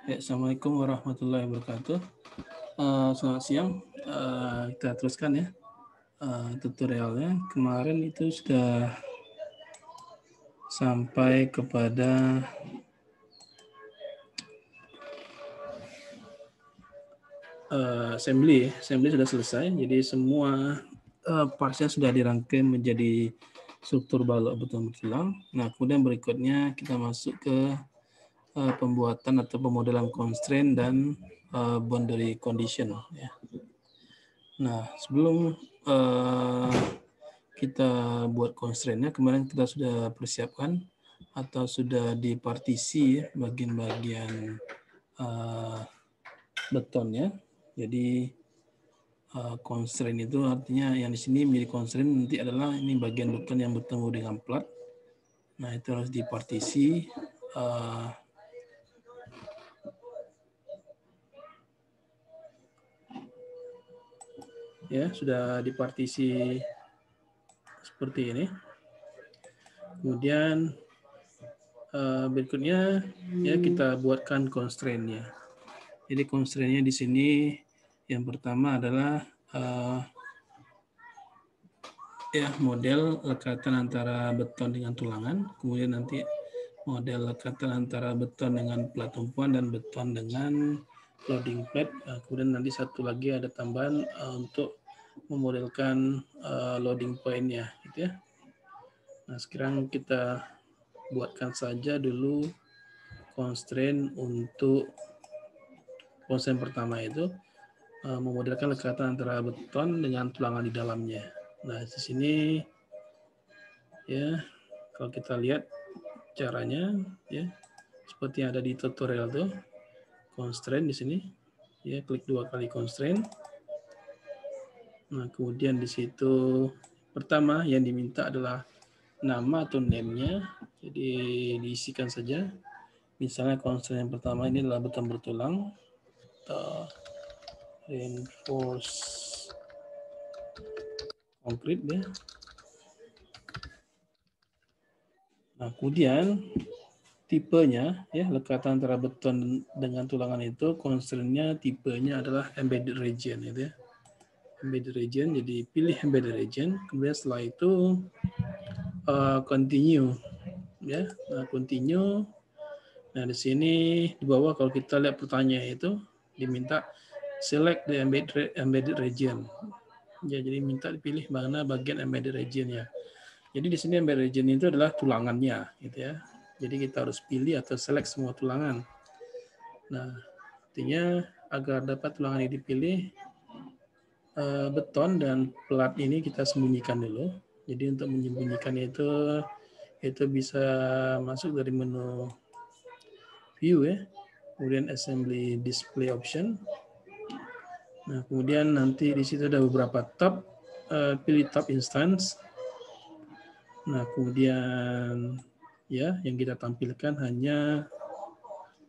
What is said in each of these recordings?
Ya, Assalamualaikum warahmatullahi wabarakatuh. Selamat siang. Kita teruskan ya tutorialnya. Kemarin itu sudah sampai kepada assembly. Assembly sudah selesai. Jadi semua partsnya sudah dirangkai menjadi struktur balok beton bertulang. Nah, kemudian berikutnya kita masuk ke pembuatan atau pemodelan constraint dan boundary condition. Ya. Nah, sebelum kita buat constraint-nya, kemarin kita sudah persiapkan atau sudah dipartisi bagian-bagian betonnya. Jadi constraint itu artinya yang di sini menjadi constraint nanti adalah ini bagian beton yang bertemu dengan plat. Nah, itu harus dipartisi. Ya, sudah dipartisi seperti ini. Kemudian berikutnya ya kita buatkan constraint-nya. Jadi constraint-nya di sini yang pertama adalah ya model lekatan antara beton dengan tulangan, kemudian nanti model lekatan antara beton dengan plat tumpuan dan beton dengan loading plate. Kemudian nanti satu lagi ada tambahan untuk memodelkan loading point-nya, gitu ya. Nah, sekarang kita buatkan saja dulu constraint untuk constraint pertama itu memodelkan lekatan antara beton dengan tulangan di dalamnya. Nah, di sini ya kalau kita lihat caranya ya seperti yang ada di tutorial tuh constraint di sini ya, klik 2 kali constraint. Nah, kemudian di situ pertama yang diminta adalah nama atau name-nya. Jadi diisikan saja. Misalnya constraint yang pertama ini adalah beton bertulang atau reinforce concrete ya. Nah, kemudian tipenya ya lekatan antara beton dengan tulangan itu constraint-nya tipenya adalah embedded region gitu ya. Embedded region, jadi pilih embedded region, kemudian setelah itu continue ya. Nah, continue. Nah, di sini di bawah kalau kita lihat pertanyaan itu diminta select the embedded region. Ya, jadi minta dipilih mana bagian embedded region ya. Jadi di sini embedded region itu adalah tulangannya gitu ya. Jadi kita harus pilih atau select semua tulangan. Nah, artinya agar dapat tulangan yang dipilih, beton dan plat ini kita sembunyikan dulu. Jadi untuk menyembunyikan itu bisa masuk dari menu view ya, kemudian assembly display option. Nah, kemudian nanti di situ ada beberapa tab, pilih tab instance. Nah, kemudian ya yang kita tampilkan hanya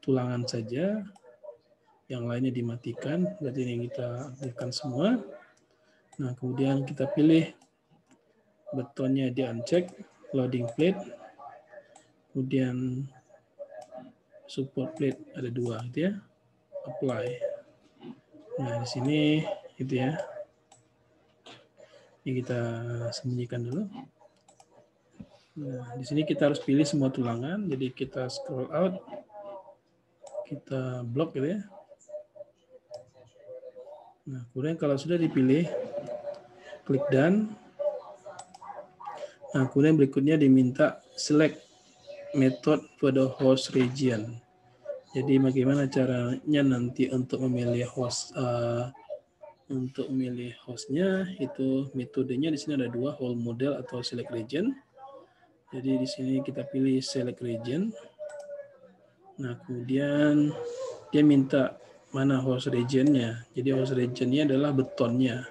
tulangan saja, yang lainnya dimatikan, berarti ini yang kita aktifkan semua. Nah, kemudian kita pilih betonnya di uncheck, loading plate, kemudian support plate ada 2 gitu ya, apply. Nah, di sini gitu ya. Ini kita sembunyikan dulu. Nah, di sini kita harus pilih semua tulangan, jadi kita scroll out, kita blok gitu ya. Nah, kemudian kalau sudah dipilih, klik done. Nah, kemudian berikutnya diminta select method for the host region. Jadi bagaimana caranya nanti untuk memilih host, untuk memilih hostnya itu metodenya di sini ada 2, whole model atau select region. Jadi di sini kita pilih select region. Nah, kemudian dia minta mana host regionnya. Jadi host regionnya adalah betonnya.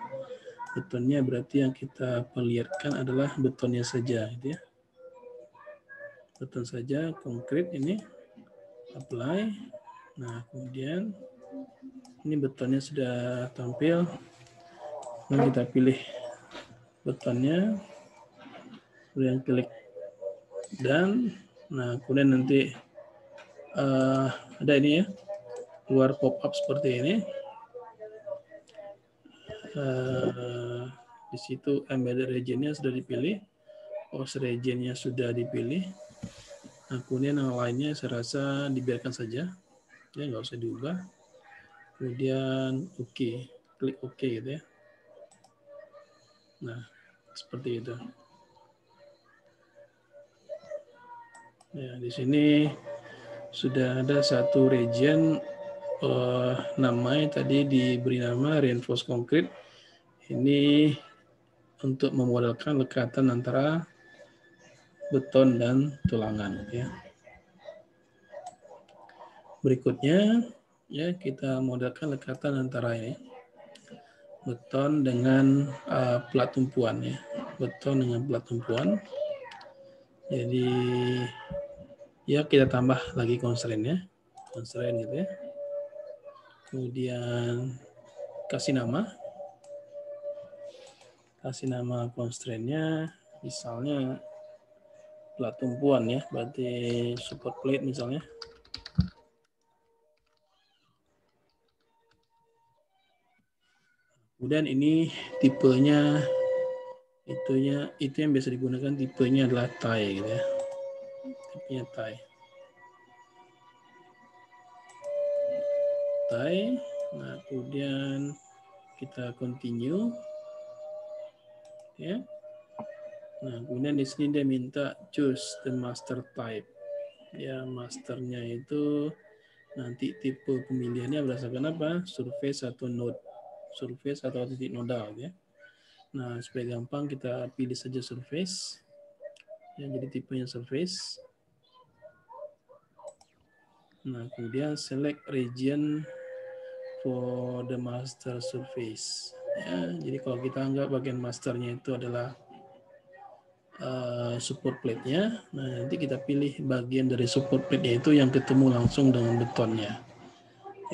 Betonnya berarti yang kita perlihatkan adalah betonnya saja, gitu ya. Beton saja, konkret ini, apply. Nah, kemudian ini betonnya sudah tampil. Kemudian kita pilih betonnya, kemudian klik dan, nah kemudian nanti ada ini ya, keluar pop-up seperti ini. Di situ embedded region-nya sudah dipilih, host region-nya sudah dipilih. Nah, kemudian yang lainnya saya rasa dibiarkan saja, ya nggak usah diubah. Kemudian klik OK gitu ya. Nah, seperti itu. Ya, di sini sudah ada satu region, namanya tadi diberi nama reinforced concrete. Ini untuk memodelkan lekatan antara beton dan tulangan. Ya. Berikutnya, ya kita modelkan lekatan antara ini beton dengan plat tumpuan ya. Beton dengan plat tumpuan. Jadi ya kita tambah lagi constraint-nya. Constraint gitu ya. Kemudian kasih nama constraint-nya, misalnya plat tumpuan ya, berarti support plate misalnya. Kemudian ini tipenya itu yang biasa digunakan, tipenya adalah tie gitu ya. Tipenya tie. Nah, kemudian kita continue ya. Nah, kemudian di sini dia minta choose the master type. Ya, masternya itu nanti tipe pemilihannya berdasarkan apa? Surface atau node. Surface atau titik nodal ya. Nah, supaya gampang kita pilih saja surface. Ya, jadi tipenya surface. Nah, kemudian select region for the master surface. Ya, jadi kalau kita anggap bagian masternya itu adalah support plate-nya, nah nanti kita pilih bagian dari support plate-nya itu yang ketemu langsung dengan betonnya.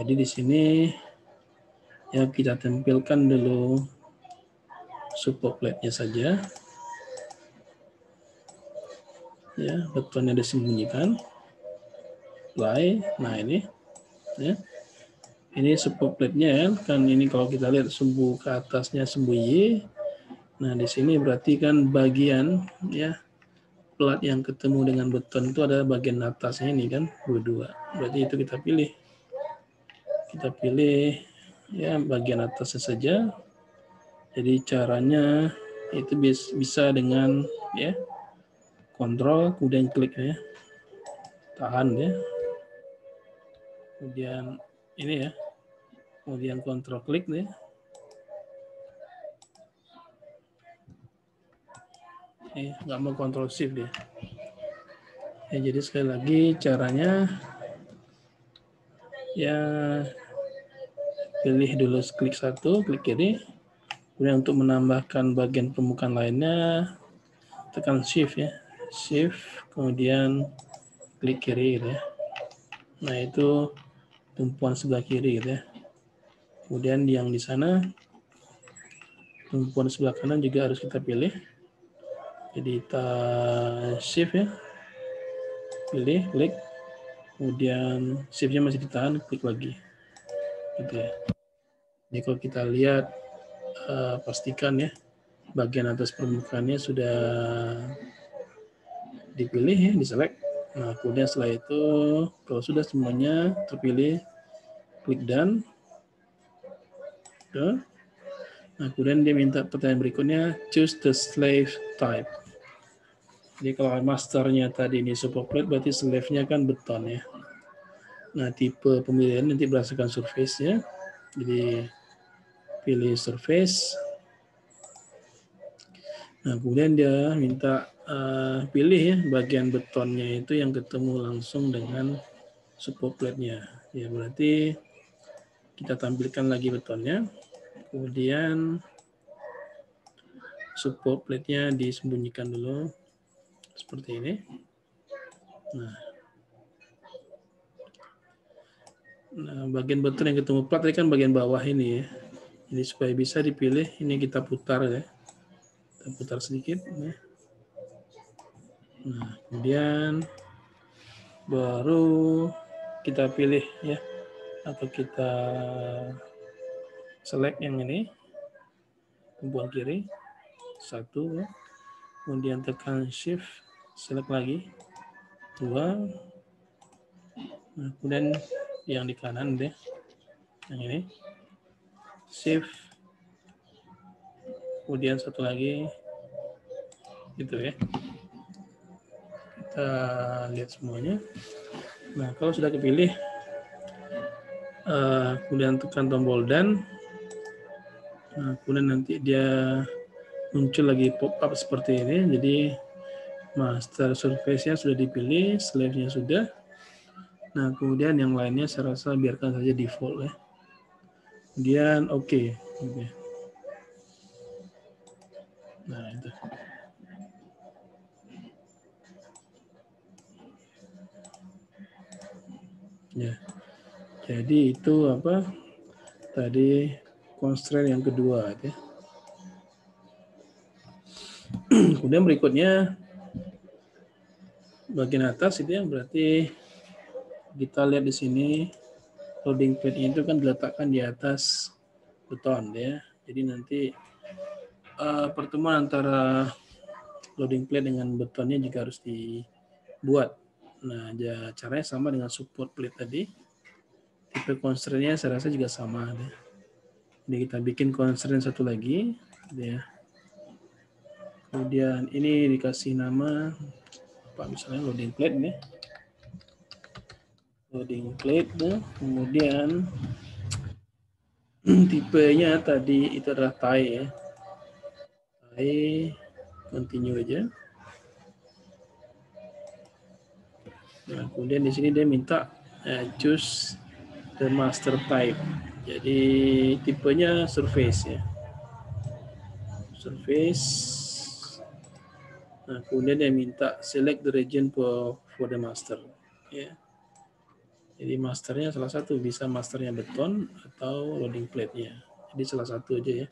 Jadi di sini ya kita tempelkan dulu support plate-nya saja. Ya, betonnya disembunyikan. Apply. Nah ini ya. Ini support plate-nya kan ini kalau kita lihat sumbu ke atasnya sumbu Y. Nah, di sini berarti kan bagian ya plat yang ketemu dengan beton itu ada bagian atasnya ini kan berdua. Berarti itu kita pilih. Kita pilih ya bagian atasnya saja. Jadi caranya itu bisa dengan ya kontrol kemudian klik ya. Tahan ya. Kemudian ini ya. Kemudian kontrol klik ya. Nggak mau kontrol shift ya. Jadi sekali lagi caranya ya pilih dulu klik satu, klik kiri. Kemudian untuk menambahkan bagian permukaan lainnya tekan shift ya. Shift kemudian klik kiri gitu ya. Nah, itu tumpuan sebelah kiri gitu ya. Kemudian yang di sana tumpuan sebelah kanan juga harus kita pilih. Jadi kita shift ya. Pilih, klik. Kemudian shift-nya masih ditahan, klik lagi. Gitu ya. Jadi kalau kita lihat pastikan ya bagian atas permukaannya sudah dipilih ya, diselect. Nah, kemudian setelah itu kalau sudah semuanya terpilih, klik done. Nah, kemudian dia minta pertanyaan berikutnya, choose the slave type. Jadi kalau masternya tadi ini support plate, berarti slave-nya kan beton ya. Nah, tipe pemilihan nanti berdasarkan surface-nya. Jadi pilih surface. Nah, kemudian dia minta pilih ya bagian betonnya itu yang ketemu langsung dengan support plate-nya. Ya, berarti kita tampilkan lagi betonnya. Kemudian support plate-nya disembunyikan dulu seperti ini. Nah, bagian beton yang ketemu plat tadi kan bagian bawah ini ya. Jadi supaya bisa dipilih, ini kita putar ya. Kita putar sedikit. Ya. Nah, kemudian baru kita pilih ya atau kita select yang ini, tumpuan kiri, 1, kemudian tekan shift, select lagi, 2, nah, kemudian yang di kanan deh, yang ini, shift, kemudian satu lagi, gitu ya. Kita lihat semuanya. Nah, kalau sudah kepilih, kemudian tekan tombol done, nah, kemudian nanti dia muncul lagi pop-up seperti ini. Jadi master surface-nya sudah dipilih, slave-nya sudah. Nah, kemudian yang lainnya saya rasa biarkan saja default ya. Kemudian oke. Nah, itu. Ya. Jadi itu apa? Tadi constraint yang kedua ya. Kemudian berikutnya bagian atas itu yang berarti kita lihat di sini loading plate itu kan diletakkan di atas beton ya. Jadi nanti pertemuan antara loading plate dengan betonnya juga harus dibuat. Nah, caranya sama dengan support plate tadi. Tipe constraint-nya saya rasa juga sama. Ya. Jadi kita bikin constraint satu lagi. Ya. Kemudian ini dikasih nama, apa misalnya loading plate nih. Loading plate. Ya. Kemudian tipenya tadi itu adalah tie ya. Tie, continue aja. Nah, kemudian di sini dia minta choose the master type. Jadi tipenya surface ya. Surface. Nah, kemudian dia minta select the region for the master. Ya. Jadi masternya salah satu, bisa masternya beton atau loading plate-nya. Jadi salah satu aja ya.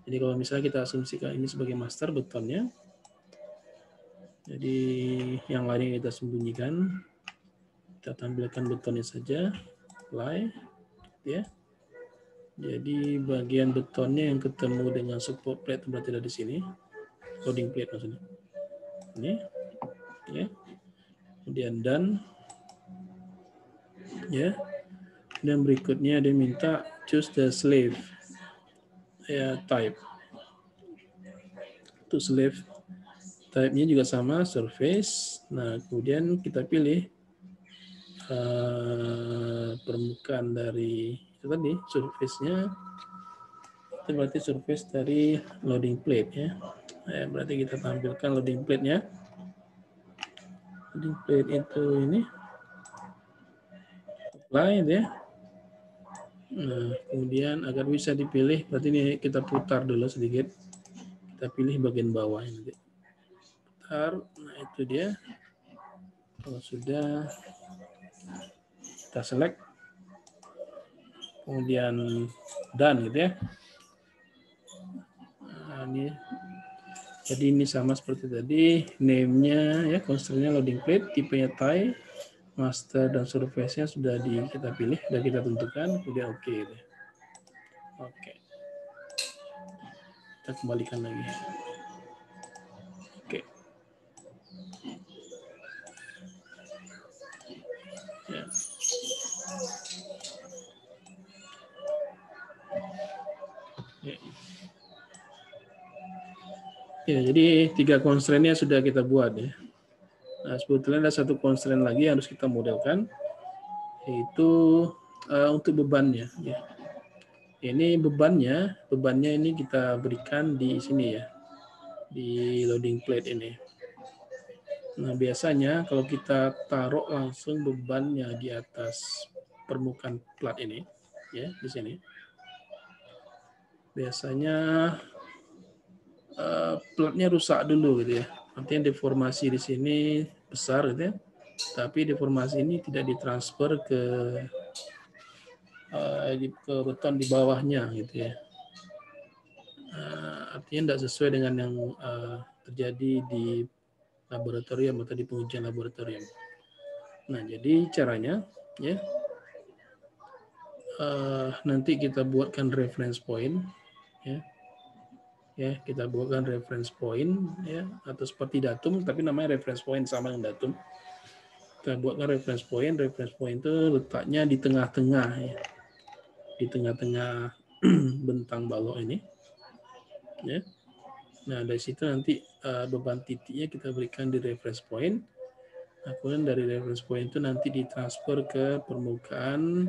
Jadi kalau misalnya kita asumsikan ini sebagai master betonnya, jadi yang lainnya kita sembunyikan, kita tampilkan betonnya saja, apply, ya. Jadi bagian betonnya yang ketemu dengan support plate berarti ada di sini, loading plate maksudnya. Ini, ya. Kemudian done, ya. Dan berikutnya dia minta choose the slave ya type. Untuk slave type-nya juga sama, surface. Nah, kemudian kita pilih permukaan dari itu tadi, surface-nya. Itu berarti surface dari loading plate ya. Berarti kita tampilkan loading plate-nya. Loading plate itu ini. Apply ya. Nah, kemudian agar bisa dipilih, berarti ini kita putar dulu sedikit. Kita pilih bagian bawah ini. Putar, nah itu dia. Kalau sudah, kita select. Kemudian done gitu ya. Nah, ini. Jadi ini sama seperti tadi. Name-nya ya, constraint-nya loading plate, tipenya tie. Master dan surface-nya sudah kita pilih, sudah kita tentukan, kemudian oke. Oke. Kita kembalikan lagi. Oke. Ya. Ya, jadi 3 constraint-nya sudah kita buat ya. Nah, sebetulnya ada satu constraint lagi yang harus kita modelkan, yaitu untuk bebannya. Ya. Ini bebannya ini kita berikan di sini ya, di loading plate ini. Nah, biasanya kalau kita taruh langsung bebannya di atas permukaan plat ini, ya di sini, biasanya platnya rusak dulu gitu ya. Artinya deformasi di sini besar gitu ya. Tapi deformasi ini tidak ditransfer ke beton di bawahnya gitu ya. Artinya tidak sesuai dengan yang terjadi di laboratorium atau di pengujian laboratorium. Nah, jadi caranya ya, nanti kita buatkan reference point, ya. Ya, kita buatkan reference point, ya, atau seperti datum, tapi namanya reference point sama dengan datum. Kita buatkan reference point itu letaknya di tengah-tengah, ya, di tengah-tengah bentang balok ini, ya. Nah, dari situ nanti beban titiknya kita berikan di reference point. Nah, kemudian dari reference point itu nanti ditransfer ke permukaan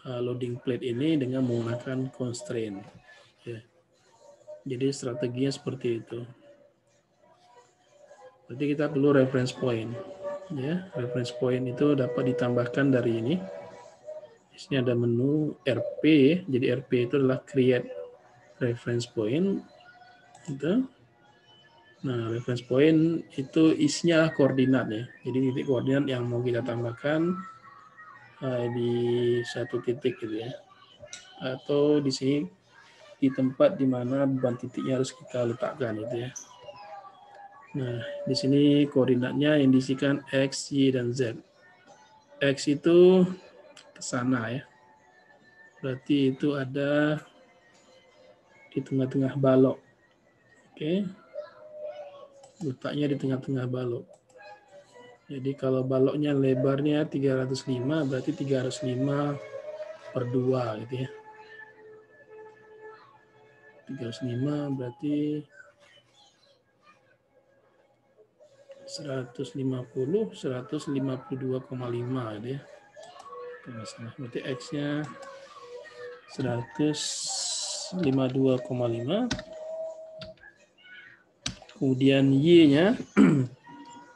loading plate ini dengan menggunakan constraint. Ya. Jadi strateginya seperti itu. Berarti kita perlu reference point. Ya, reference point itu dapat ditambahkan dari ini. Di sini ada menu RP. Jadi RP itu adalah create reference point. Gitu. Nah, reference point itu isinya koordinat, ya. Jadi titik koordinat yang mau kita tambahkan di satu titik gitu, ya. Atau di sini di tempat di mana beban titiknya harus kita letakkan itu, ya. Nah, di sini koordinatnya yang diisikan X, Y, dan Z. X itu ke sana, ya. Berarti itu ada di tengah-tengah balok. Oke. Letaknya di tengah-tengah balok. Jadi kalau baloknya lebarnya 305, berarti 305/2 gitu, ya. 305 berarti 150, 152,5 gitu, ya. Berarti X-nya 152,5. Kemudian Y-nya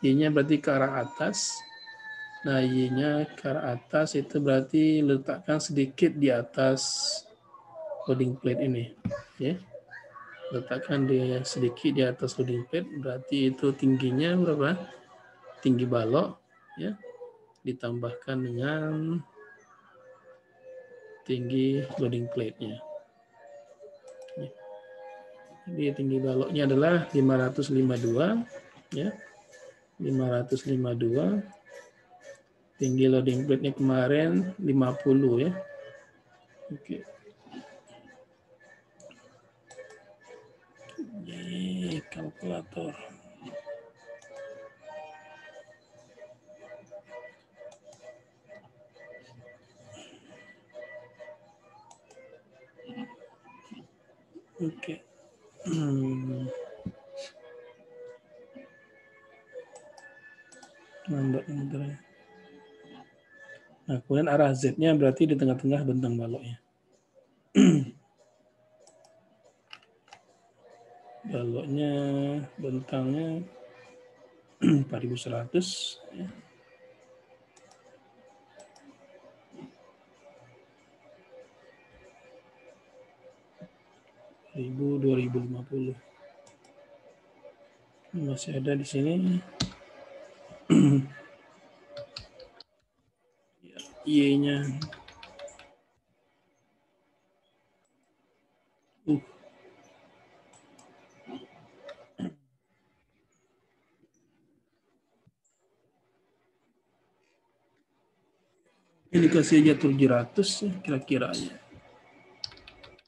Y-nya berarti ke arah atas. Nah, Y-nya ke arah atas itu berarti letakkan sedikit di atas loading plate ini, ya. Letakkan dia sedikit di atas loading plate, berarti itu tingginya berapa? Tinggi balok, ya. Ditambahkan dengan tinggi loading plate-nya. Jadi tinggi baloknya adalah 552, ya. 552. Tinggi loading plate-nya kemarin 50, ya. Oke. Jadi kalkulator. Oke. Nambah ya. Nah, kemudian arah Z-nya berarti di tengah-tengah bentang baloknya. Baloknya, bentangnya 4100, ya. Ribu 2050. Masih ada di sini. Y-nya. Ini dikasih aja 700 ya, kira-kira aja.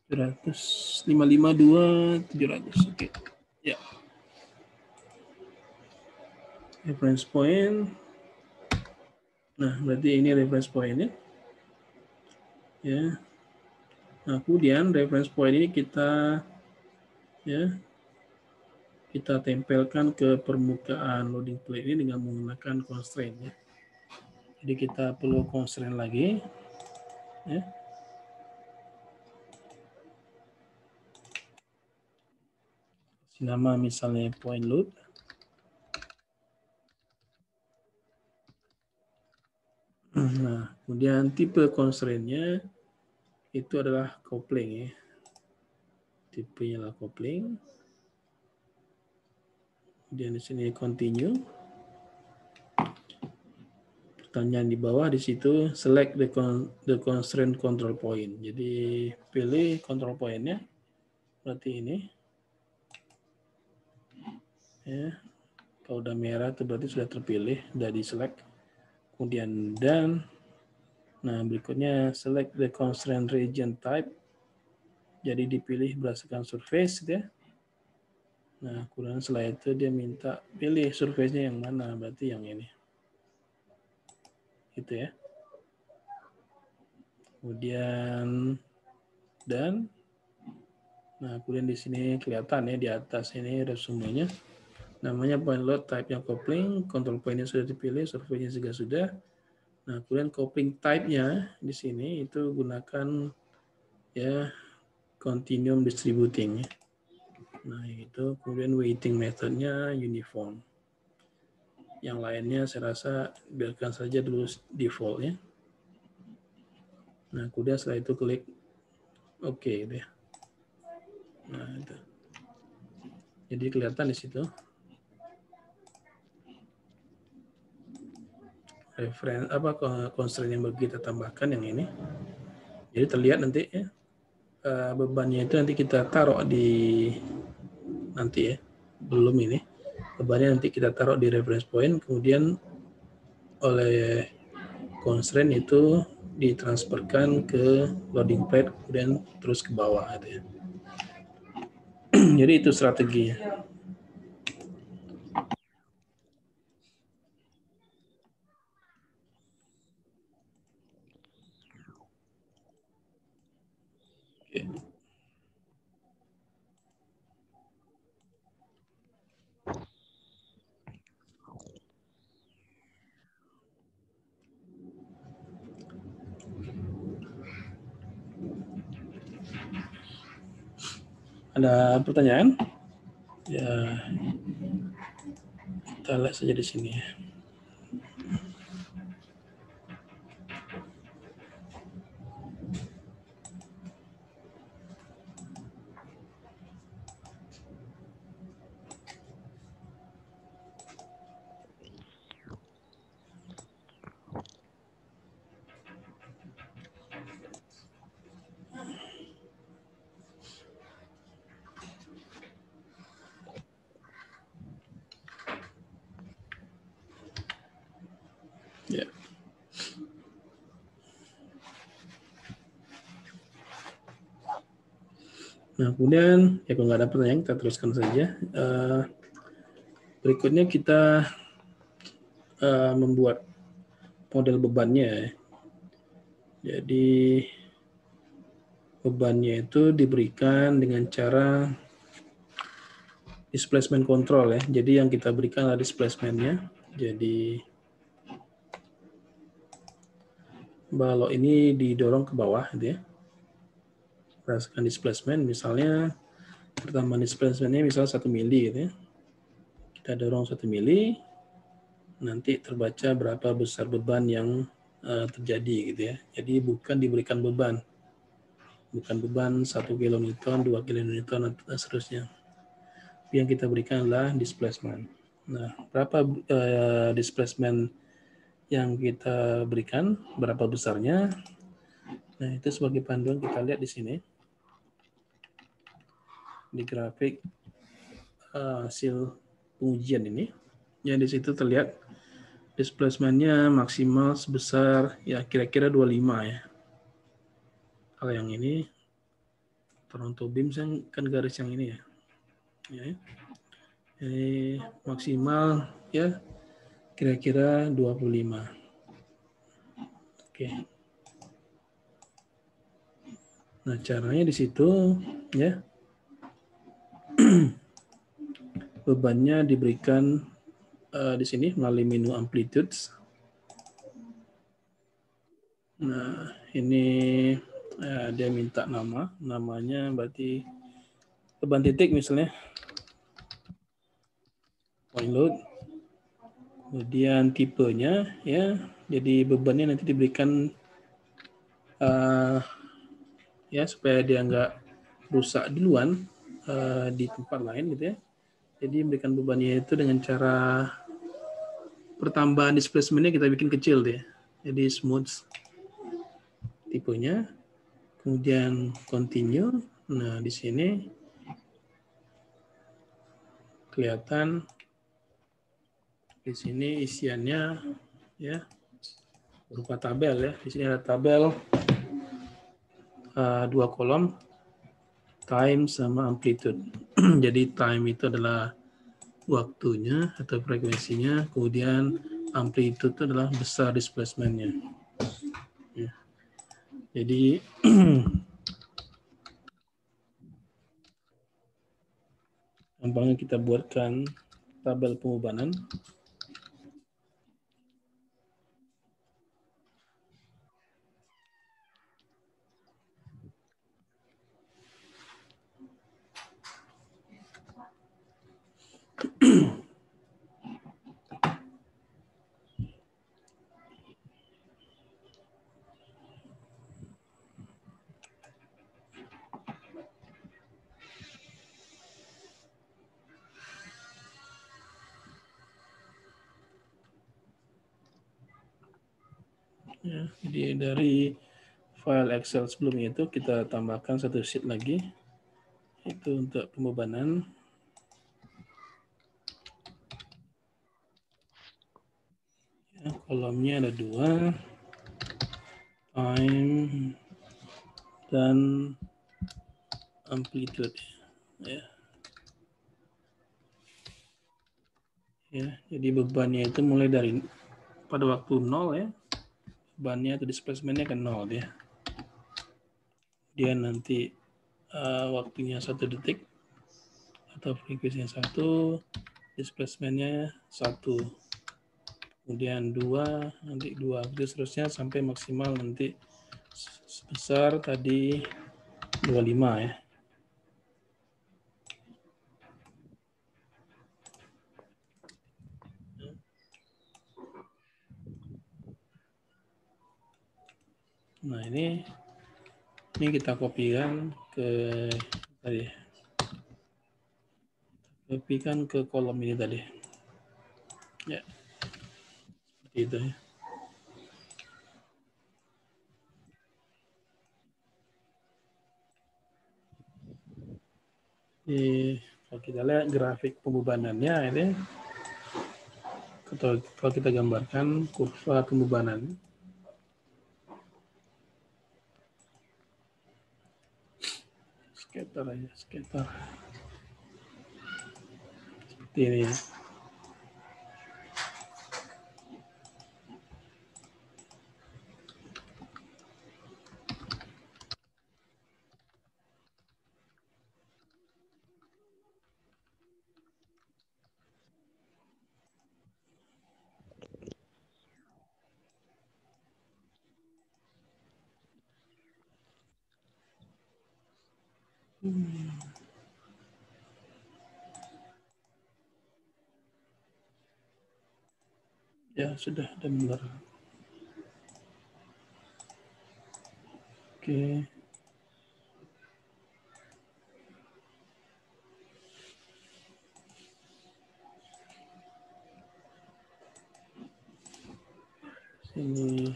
700, 552, 700. Oke. Ya. Reference point. Nah, berarti ini reference point-nya. Ya. Nah, kemudian reference point ini kita tempelkan ke permukaan loading plate ini dengan menggunakan constraint, ya. Jadi kita perlu constraint lagi, ya. Nama misalnya point load. Nah, kemudian tipe constraint-nya itu adalah coupling, ya. Tipenya adalah coupling. Kemudian di sini continue. Pertanyaan di bawah di situ select the constraint control point. Jadi pilih control point-nya. Berarti ini. Ya. Kalau udah merah itu berarti sudah terpilih, sudah di select. Kemudian dan Nah, berikutnya select the constraint region type. Jadi dipilih berdasarkan surface ya. Nah, kemudian setelah itu dia minta pilih surface-nya yang mana, berarti yang ini. Gitu ya. Kemudian dan nah, kemudian di sini kelihatan ya di atas ini resumenya. Namanya point load, type-nya coupling, control point-nya sudah dipilih, survei-nya juga sudah. Nah, kemudian coupling type-nya di sini itu gunakan ya continuum distributing. Nah, itu kemudian weighting methodnya uniform. Yang lainnya saya rasa biarkan saja dulu default ya. Nah, kemudian setelah itu klik OK deh. Nah, itu. Jadi kelihatan di situ. Referensi apa constraint yang kita tambahkan yang ini. Jadi terlihat nanti ya bebannya itu nanti kita taruh di nanti ya belum ini bebannya nanti kita taruh di reference point, kemudian oleh constraint itu ditransferkan ke loading plate, kemudian terus ke bawah gitu ya. Jadi itu strateginya. Ada pertanyaan? Ya, kita lihat saja di sini ya. Ya. Nah, kemudian ya kalau nggak ada pertanyaan kita teruskan saja. Berikutnya kita membuat model bebannya. Jadi bebannya itu diberikan dengan cara displacement control ya. Jadi yang kita berikan adalah displacementnya. Jadi balok ini didorong ke bawah gitu ya. Berdasarkan displacement, misalnya pertambahan displacementnya misalnya 1 mili gitu ya. Kita dorong 1 mili, nanti terbaca berapa besar beban yang terjadi gitu ya. Jadi bukan diberikan beban. Bukan beban 1 kilonewton, 2 kilonewton, dan seterusnya. Yang kita berikan adalah displacement. Nah, berapa displacement yang kita berikan, berapa besarnya. Nah, itu sebagai panduan kita lihat di sini. Di grafik hasil pengujian ini. Yang di situ terlihat displacement-nya maksimal sebesar ya kira-kira 25 ya. Kalau yang ini Toronto Beam kan garis yang ini ya. Ya. Jadi maksimal ya kira-kira 25. Oke. Nah, caranya di situ ya. Bebannya diberikan di sini melalui menu amplitudes. Nah, ini dia minta namanya berarti beban titik misalnya point load. Kemudian tipenya ya, jadi bebannya nanti diberikan ya supaya dia nggak rusak duluan di tempat lain gitu ya. Jadi memberikan bebannya itu dengan cara pertambahan displacement-nya kita bikin kecil deh. Jadi smooth tipenya. Kemudian continue. Nah, di sini kelihatan di sini isiannya ya. berupa tabel ya. Di sini ada tabel 2 kolom, time sama amplitude. Jadi time itu adalah waktunya atau frekuensinya, kemudian amplitude itu adalah besar displacement-nya. Ya. Jadi gampangnya kita buatkan tabel pembebanan. Ya, jadi dari file Excel sebelumnya itu kita tambahkan satu sheet lagi, itu untuk pembebanan. Ya, kolomnya ada 2, time dan amplitude. Ya. Ya, jadi bebannya itu mulai dari pada waktu 0 ya, bebannya atau displacement-nya kan 0 ya. Dia nanti waktunya 1 detik atau frekuensinya 1, displacement-nya 1, kemudian 2, nanti 2, terus seterusnya sampai maksimal nanti sebesar tadi 25 ya. Nah ini kita kopikan ke tadi, kopikan ke kolom ini tadi. Ya, seperti itu ya. Kalau kita lihat grafik pembebanannya ini, kalau kita gambarkan kurva pembebanan, scatter aja, scatter seperti ini ya. Ya sudah ada benar. Oke. Sini.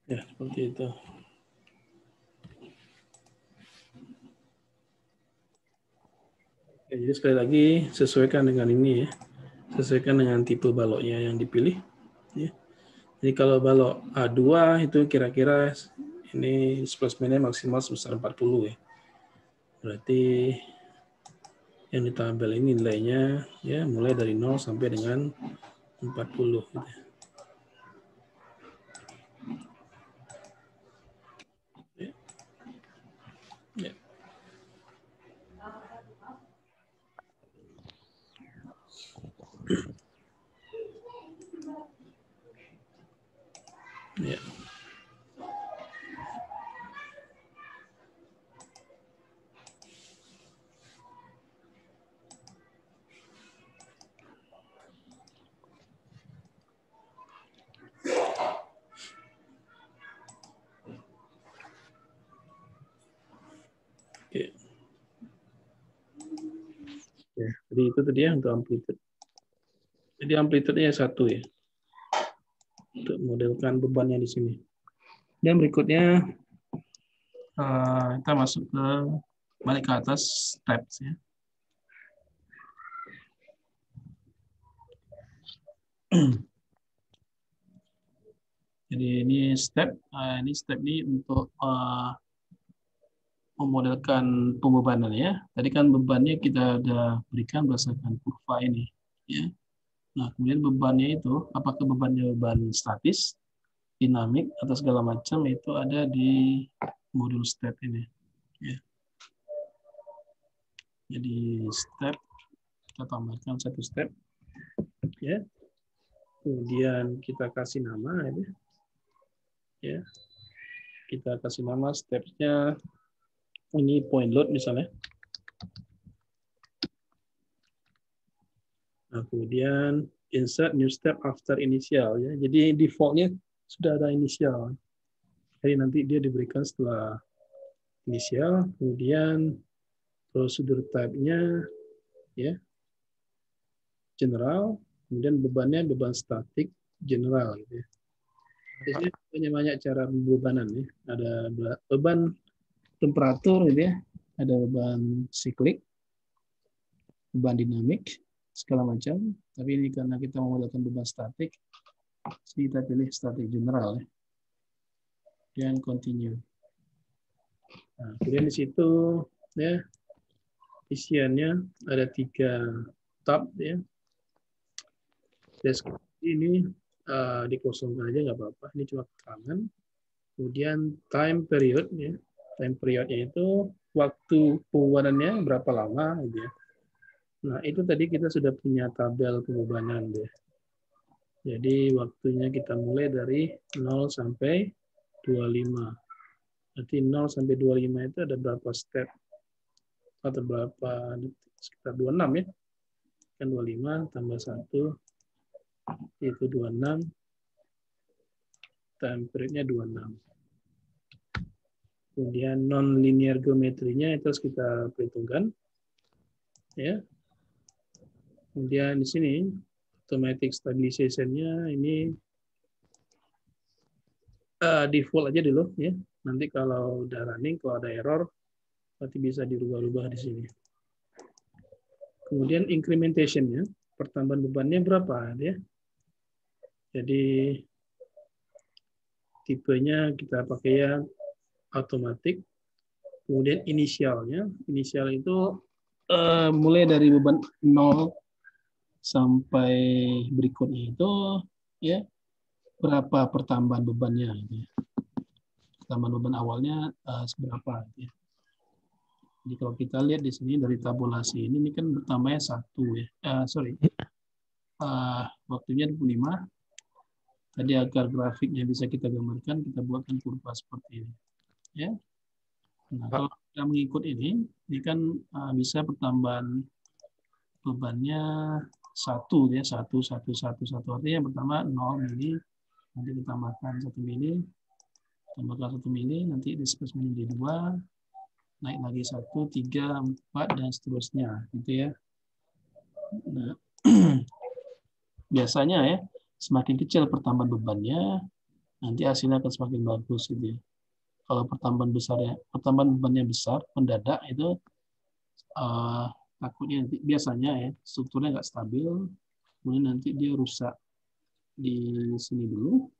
Ya, seperti itu. Oke, jadi sekali lagi sesuaikan dengan ini ya. Sesuaikan dengan tipe baloknya yang dipilih. Ya. Jadi kalau balok A2 itu kira-kira ini displacement-nya maksimal sebesar 40 ya. Berarti yang di tabel ini nilainya ya mulai dari 0 sampai dengan 40 gitu. Ya. Ya. Ya. Oke. Ya, jadi itu tadi ya untuk amplitude. Jadi amplitude-nya 1 ya. Untuk modelkan bebannya di sini. Dan berikutnya kita masuk ke balik ke atas steps ya. Jadi ini step ini untuk memodelkan pembebanan ya. Tadi kan bebannya kita udah berikan berdasarkan kurva ini ya. Nah, kemudian bebannya itu apakah bebannya beban statis, dinamik atau segala macam itu ada di modul step ini ya. Jadi step kita tambahkan satu step ya. Kemudian kita kasih nama ini ya. Kita kasih nama stepnya ini point load misalnya. Nah, kemudian insert new step after initial ya. Jadi defaultnya sudah ada inisial. Jadi nanti dia diberikan setelah inisial, kemudian prosedur type-nya ya general, kemudian bebannya beban statik general gitu ya. Jadi banyak cara pembebanan ya. Ada beban temperatur gitu ya, ada beban siklik, beban dinamik, segala macam. Tapi ini karena kita menggunakan beban statik, kita pilih statik general ya. Dan continue. Nah, kemudian di situ ya isiannya ada 3 tab ya. Deskripsi ini dikosongkan aja nggak apa-apa. Ini cuma keterangan. Kemudian time period ya. Time periodnya itu waktu pembebanannya berapa lama gitu ya. Nah, itu tadi kita sudah punya tabel pembebanan ya. Jadi waktunya kita mulai dari 0 sampai 25. Berarti 0 sampai 25 itu ada berapa step? Atau berapa detik? Sekitar 26 ya. Kan 25 tambah 1 itu 26. Time period-nya 26. Kemudian non-linear geometrinya itu harus kita perhitungkan. Ya. Kemudian di sini automatic stabilization-nya ini default aja dulu ya. Nanti kalau udah running, kalau ada error, nanti bisa dirubah-rubah di sini. Kemudian incrementation-nya, pertambahan bebannya berapa ya? Jadi tipenya kita pakai yang automatic. Kemudian inisialnya, inisial itu mulai dari beban 0 sampai berikutnya itu ya berapa pertambahan bebannya gitu ya. Pertambahan beban awalnya seberapa gitu ya. Jadi kalau kita lihat di sini dari tabulasi ini kan bertambahnya 1 ya. Waktunya 25. Tadi agar grafiknya bisa kita gambarkan, kita buatkan kurva seperti ini. Ya. Nah, kalau kita mengikut ini kan bisa pertambahan bebannya 1 ya, 1. Artinya yang pertama 0 mili, nanti ditambahkan 1 mili, tambahkan 1 mili, nanti diskus menjadi 2, naik lagi 1, 3, 4, dan seterusnya. Gitu ya. Nah, biasanya ya, semakin kecil pertambahan bebannya, nanti hasilnya akan semakin bagus. Gitu ya. Kalau pertambahan bebannya besar, mendadak itu takutnya nanti biasanya ya strukturnya nggak stabil, kemudian nanti dia rusak di sini dulu,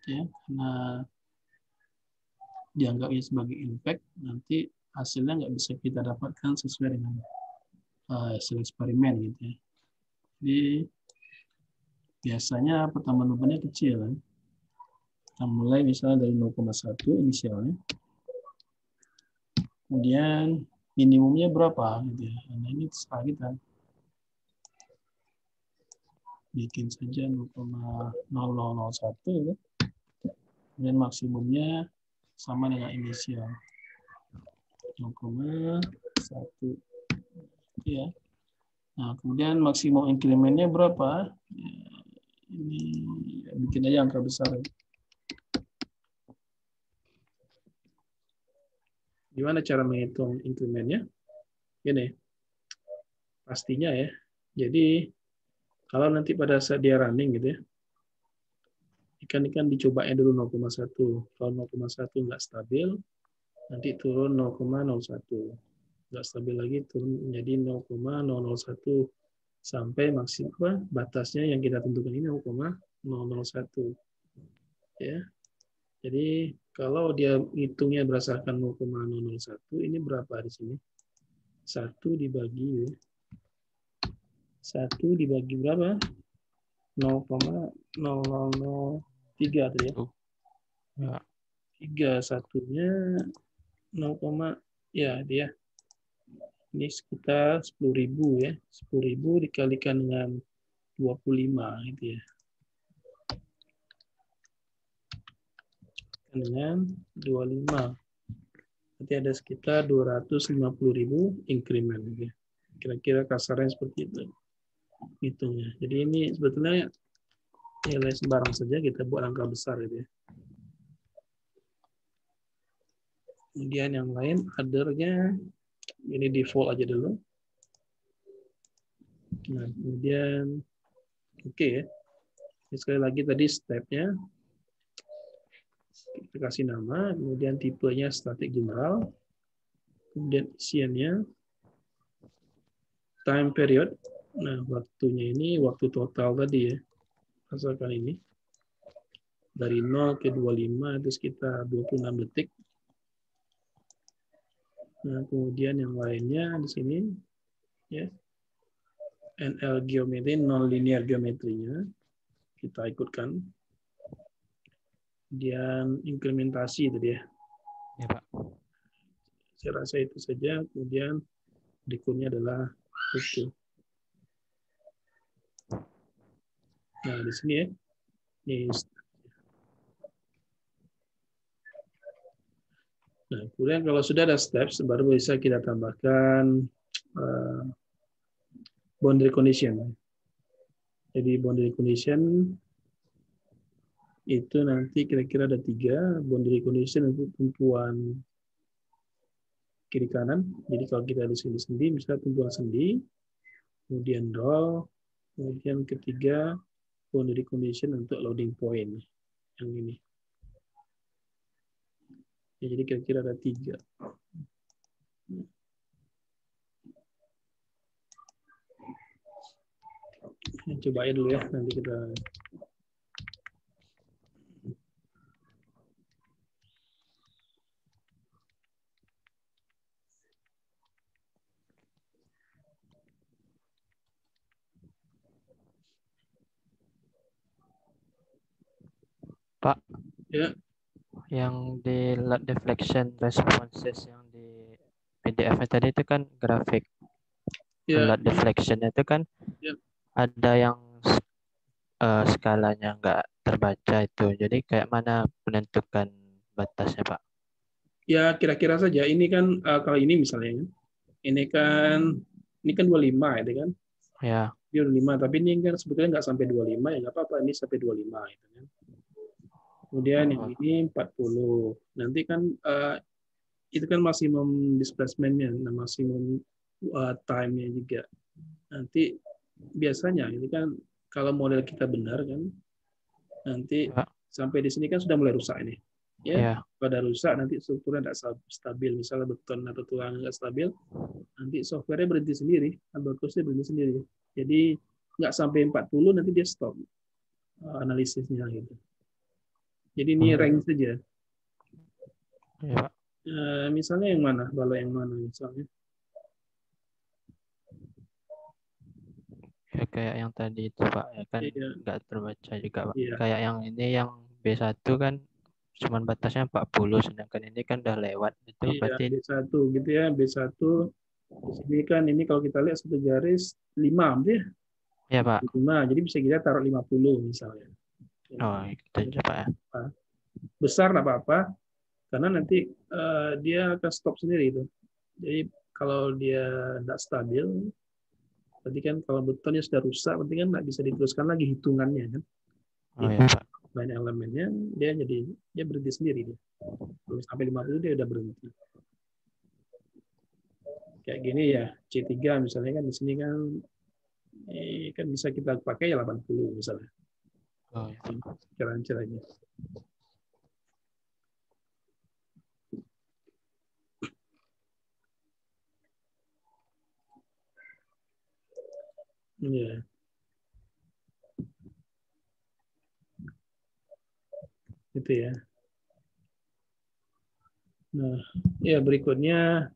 ya karena dianggapnya sebagai impact, nanti hasilnya nggak bisa kita dapatkan sesuai dengan hasil eksperimen gitu ya. Jadi biasanya pertambahan bebannya kecil, kan? Kita mulai misalnya dari 0,1 inisialnya, kemudian minimumnya berapa gitu ya. Nah ini terserah kita. Bikin saja 0,0001 ya. Kemudian maksimumnya sama dengan inisial 0,1 ya. Nah, kemudian maksimum inkremennya berapa? Ini bikin aja angka besar. Gimana cara menghitung inkremennya? Gini, pastinya ya. Jadi kalau nanti pada saat dia running gitu ya, ikan dicobanya dulu 0,1. Kalau 0,1 nggak stabil, Nanti turun 0,01. Nggak stabil lagi, turun menjadi 0,001 sampai maksimal batasnya yang kita tentukan ini 0,001. Ya. Jadi kalau dia hitungnya berdasarkan 0,001, ini berapa di sini? 1 dibagi 1 dibagi berapa? 0,0003 tadi ya. Ya. 3 satunya 0, ya dia. Ini sekitar 10.000 ya. 10.000 dikalikan dengan 25 gitu ya. Dengan 25. Nanti ada sekitar 250.000 increment gitu ya. Kira-kira kasarnya seperti itu hitungnya. Jadi ini sebetulnya nilai sembarang saja kita buat angka besar gitu ya. Kemudian yang lain other-nya ini default aja dulu. Nah, kemudian oke ya. Ini sekali lagi tadi step-nya kita kasih nama, kemudian tipenya static general, kemudian isiannya time period. Nah, waktunya ini waktu total tadi ya. Asalkan ini dari 0 ke 25 itu sekitar 26 detik. Nah, kemudian yang lainnya di sini ya. NL geometri, non-linear geometrinya kita ikutkan. Kemudian implementasi tadi ya. Ya, Pak. Saya rasa itu saja. Kemudian berikutnya adalah itu. Nah, di sini ya. Ini. Nah, kemudian kalau sudah ada steps, baru bisa kita tambahkan boundary condition. Jadi boundary condition itu nanti kira-kira ada 3 boundary condition untuk tumpuan kiri kanan. Jadi kalau kita di sini sendi, misalnya tumpuan sendi, kemudian roll, kemudian ketiga boundary condition untuk loading point yang ini. Ya, jadi kira-kira ada 3. Coba dulu ya, nanti kita Pak, ya. yang di light deflection responses yang di PDF-nya tadi itu kan grafik. Ya, Light deflection itu kan ya. ada yang skalanya nggak terbaca itu. Jadi kayak mana menentukan batasnya, Pak? Ya, kira-kira saja. Ini kan kalau ini misalnya, ini kan 25 ya kan? Ya, Dia 25, tapi ini kan sebetulnya nggak sampai 25 ya, nggak apa-apa, ini sampai 25 gitu kan. Kemudian yang oh, ini 40. Nanti kan itu kan maksimum displacement-nya, nah maksimum time-nya juga. Nanti biasanya ini kan kalau model kita benar kan, nanti ya, sampai di sini kan sudah mulai rusak ini. Ya, ya, pada rusak nanti strukturnya tidak stabil, misalnya beton atau tulang nggak stabil, nanti software-nya berhenti sendiri, Abaqusnya berhenti sendiri. Jadi nggak sampai 40 nanti dia stop analisisnya gitu. Jadi ini rank saja. ya, Pak. Misalnya yang mana? Balok yang mana misalnya? Ya, kayak yang tadi itu, Pak, ya kan Iya, nggak terbaca juga, Pak. iya, Kayak yang ini yang B1 kan cuman batasnya 40, sedangkan ini kan udah lewat. Itu iya, berarti B1 gitu ya. B1 di sini kan ini kalau kita lihat satu garis 5 ya. ya, Pak. 5. Jadi bisa kita taruh 50 misalnya. Oh, itu aja, Pak ya. Besar nggak apa-apa, karena nanti dia akan stop sendiri itu. Jadi kalau dia tidak stabil, berarti kan kalau betonnya sudah rusak, berarti kan nggak bisa diteruskan lagi hitungannya kan. Oh ya, Pak. Banyak elemennya, dia berhenti sendiri dia. Kalau sampai 50 dia udah berhenti. Kayak gini ya, C3 misalnya kan di sini kan bisa kita pakai ya 80 misalnya. Oh ya, Pak. Caranya. Ya. Itu ya. Nah, ya berikutnya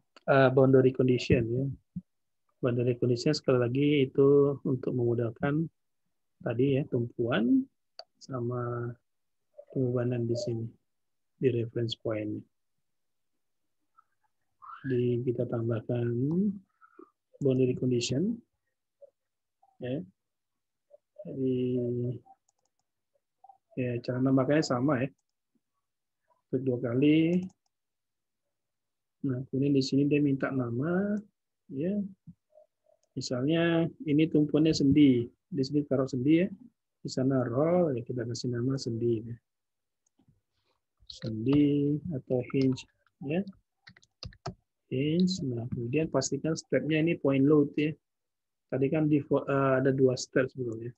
boundary condition ya. Boundary condition sekali lagi itu untuk memudahkan tadi ya tumpuan sama pembebanan di sini di reference point. Jadi kita tambahkan boundary condition ya. Jadi ya cara nambahkannya sama ya. Untuk 2 kali. Nah, kemudian di sini dia minta nama ya. Misalnya ini tumpuannya sendi. Di sini taruh sendi ya. Di sana roll ya kita kasih nama sendi ya. Sendi atau hinge ya. Hinge. Nah, kemudian pastikan stepnya ini point load ya. Tadi kan ada 2 step sebetulnya.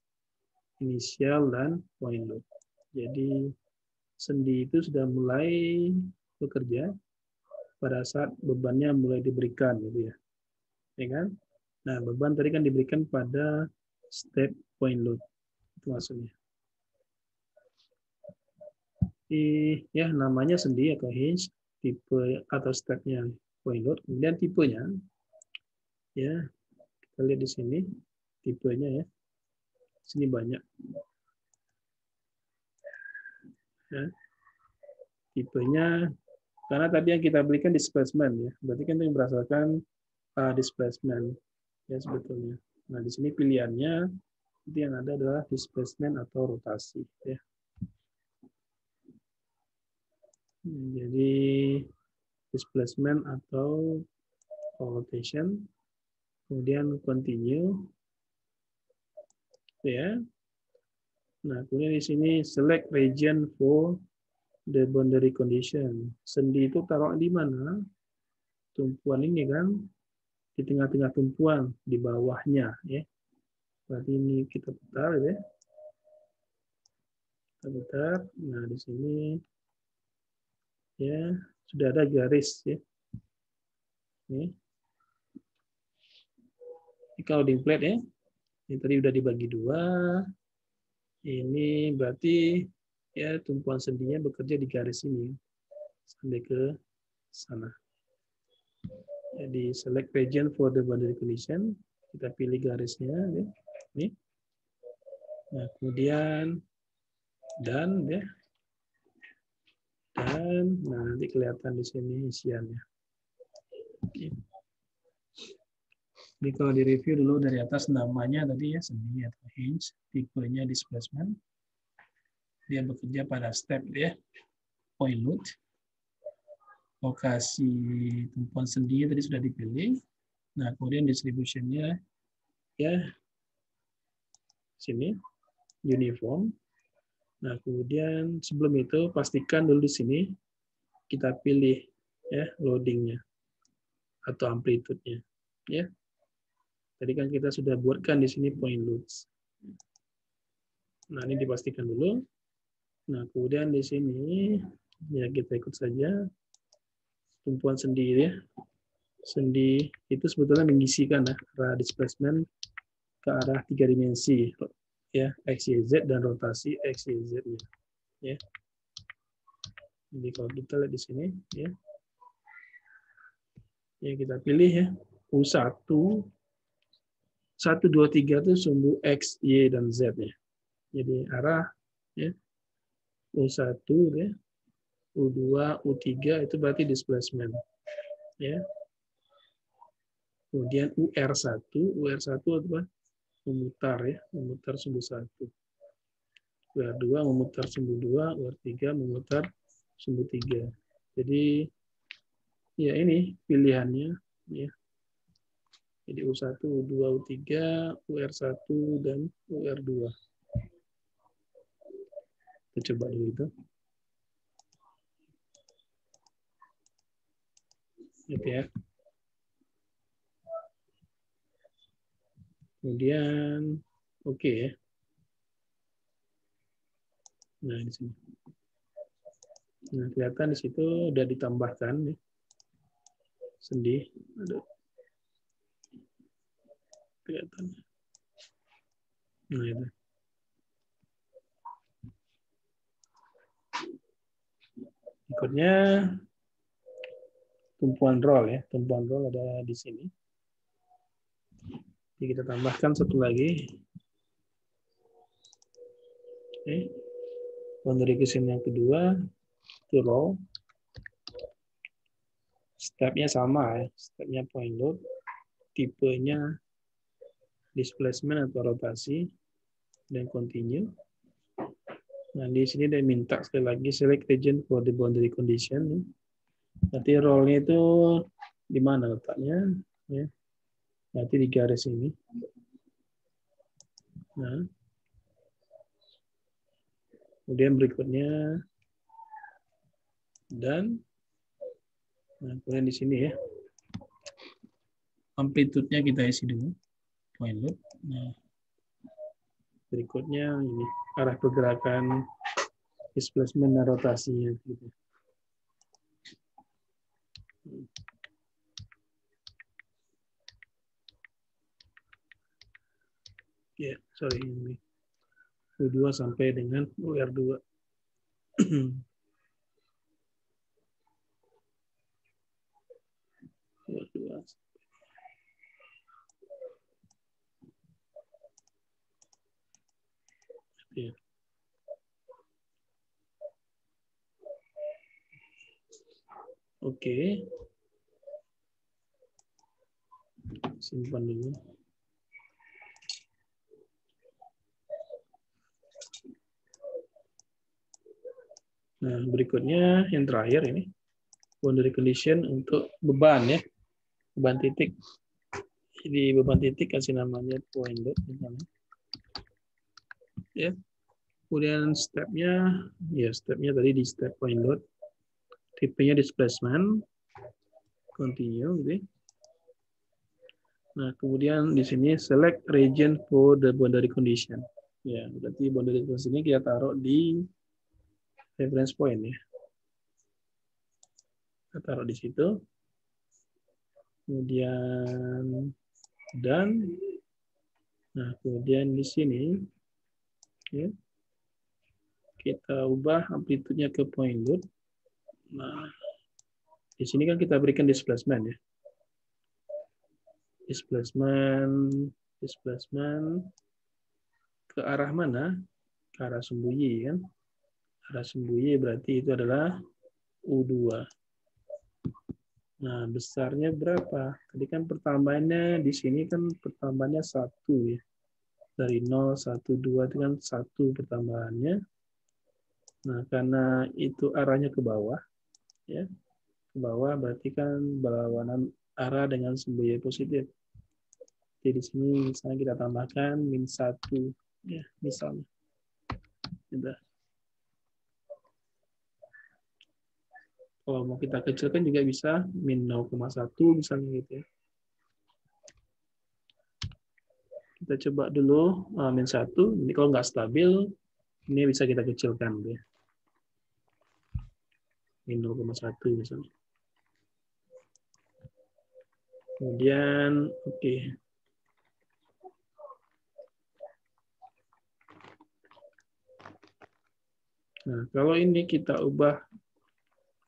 Inisial dan point load. Jadi sendi itu sudah mulai bekerja pada saat bebannya mulai diberikan gitu ya. Ya kan? Nah, beban tadi kan diberikan pada step point load. Itu maksudnya. Ya namanya sendi atau hinge, tipe atau stepnya point load, kemudian tipenya ya kita lihat di sini tipenya ya. Sini banyak. Ya. Tipenya karena tadi yang kita berikan displacement ya. Berarti kan yang berdasarkan displacement ya sebetulnya. Nah, di sini pilihannya itu yang ada adalah displacement atau rotasi ya. Jadi displacement atau rotation, kemudian continue ya. Nah, kemudian di sini select region for the boundary condition. Sendi itu taruh di mana? Tumpuan ini kan di tengah-tengah tumpuan, di bawahnya ya. Berarti ini kita putar ya. Kita putar. Nah, di sini ya sudah ada garis ya. Ini kalau di plate ya. Ini tadi udah dibagi 2. Ini berarti ya tumpuan sendinya bekerja di garis ini sampai ke sana. Jadi select region for the boundary condition, kita pilih garisnya ini. Nah, kemudian dan ya. Dan nah nanti kelihatan di sini isiannya. Oke. Jadi kalau di review dulu dari atas namanya tadi ya sendi atau hinge, tipenya displacement. Dia bekerja pada step ya, point load. Lokasi tumpuan sendi tadi sudah dipilih. Nah, kemudian distribution-nya ya sini uniform. Nah, kemudian sebelum itu pastikan dulu di sini kita pilih ya loading-nya atau amplitude-nya ya. Tadi kan kita sudah buatkan di sini point loads. Nah, ini dipastikan dulu. Nah, kemudian di sini ya kita ikut saja tumpuan sendi ya. Sendi itu sebetulnya mengisikan arah displacement ke arah 3 dimensi ya, x, y, z dan rotasi x, y, z-nya ya. Jadi kalau kita lihat di sini ya. Ya kita pilih ya. U1 1, 2, 3 itu sumbu X, Y, dan Z ya. Jadi arah ya, U1 ya, U2, U3 itu berarti displacement. Ya. Kemudian UR1 apa? Memutar ya, memutar sumbu 1. UR2 memutar sumbu 2, UR3 memutar sumbu 3. Jadi ya ini pilihannya ya. Jadi U1, U2, U3, UR1 dan UR2. Kita coba dulu itu. Gitu ya. Kemudian oke ya. Nah, di sini. Nah, kelihatan di situ udah ditambahkan nih. Sendi. Ada. Kelihatan. Nah, itu. Berikutnya tumpuan roll ya. Tumpuan roll ada di sini. Jadi kita tambahkan satu lagi. Oke. Boundary condition yang kedua itu roll. Stepnya sama ya. Stepnya point load. Tipenya displacement atau rotasi dan continue. Nah, di sini dia minta sekali lagi select region for the boundary condition. Nanti roll-nya itu di mana letaknya? Ya. Nanti di garis ini. Nah, kemudian berikutnya dan nah, kemudian di sini ya. Amplitude-nya kita isi dulu. Point load. Nah, berikutnya ini arah pergerakan displacement dan rotasinya gitu. Ya, sorry ini U2 sampai dengan UR2. UR2. Ya. Oke. Simpan dulu. Nah, berikutnya yang terakhir ini boundary condition untuk beban ya. Beban titik. Jadi beban titik kasih namanya point load misalnya. Ya. Kemudian stepnya tadi di step point load. Tipenya displacement. Continue gitu. Nah, kemudian di sini select region for the boundary condition. Ya, berarti boundary condition ini kita taruh di reference point ya. Kita taruh di situ. Kemudian dan nah, kemudian di sini ya, kita ubah amplitude-nya ke point load. Nah, di sini kan kita berikan displacement ya. Displacement ke arah mana? Ke arah sembunyi kan. Arah sembunyi berarti itu adalah U2. Nah, besarnya berapa? Tadi kan pertambahannya di sini kan pertambahannya 1 ya. Dari 0, 1, 2 itu kan 1 pertambahannya. Nah, karena itu arahnya ke bawah ya. Ke bawah berarti kan berlawanan arah dengan sembunyi positif. Jadi di sini misalnya kita tambahkan -1 ya, misalnya. Gitu. Kalau mau kita kecilkan juga bisa -0,1 misalnya gitu ya. Kita coba dulu -1. Ini kalau nggak stabil, ini bisa kita kecilkan ya. -0,1 misalnya. Kemudian, oke. Nah, kalau ini kita ubah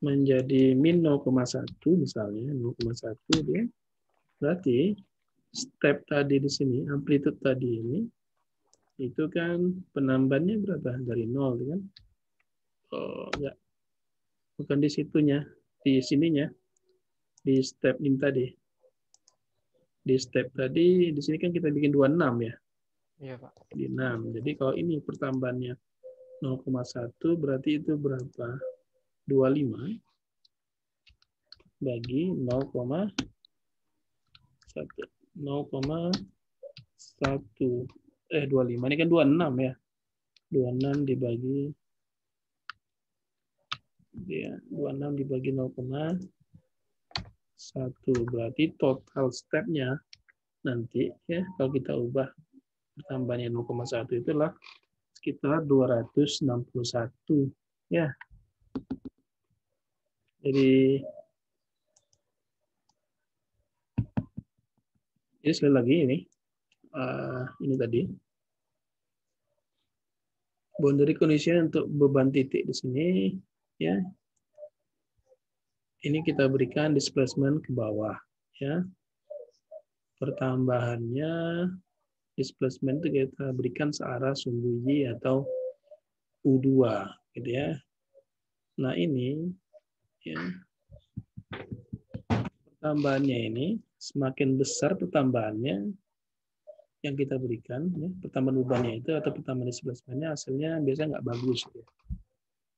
menjadi -0,1 misalnya, 0,1 dia, berarti step tadi di sini, amplitude tadi ini, itu kan penambahannya berapa? Dari 0, kan? Oh, enggak. Bukan di situnya, di sininya, di step ini tadi. Di step tadi, di sini kan kita bikin 26 ya. Iya, Pak. Di 6. Jadi kalau ini pertambahannya 0,1 berarti itu berapa? 25 bagi 0,1. 25 ini kan 26 ya. 26 dibagi ya, 26 dibagi 0,1 berarti total stepnya nanti ya kalau kita ubah tambahnya 0,1 itulah sekitar 261 ya. Jadi sekali lagi ini tadi Boundary condition untuk beban titik di sini, ya. Ini kita berikan displacement ke bawah, ya. Pertambahannya displacement itu kita berikan searah sumbu Y atau U2, gitu ya. Nah ini, ya, pertambahannya ini semakin besar pertambahannya yang kita berikan, ya, pertambahan bebannya itu atau pertambahan displacement-nya hasilnya biasanya nggak bagus. Ya.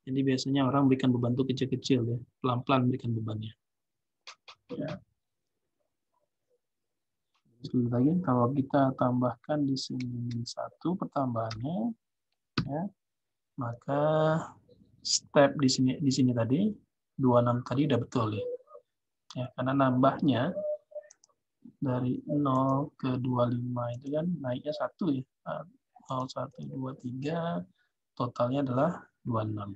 Jadi biasanya orang berikan beban itu kecil-kecil, ya, pelan-pelan berikan bebannya. Ya. Sekali lagi, kalau kita tambahkan di sini satu pertambahannya, ya, maka step di sini tadi 26 tadi udah betul, ya. Ya, karena nambahnya dari 0 ke 25 itu kan naiknya 1, ya. 0, 1, 2, 3, totalnya adalah 26.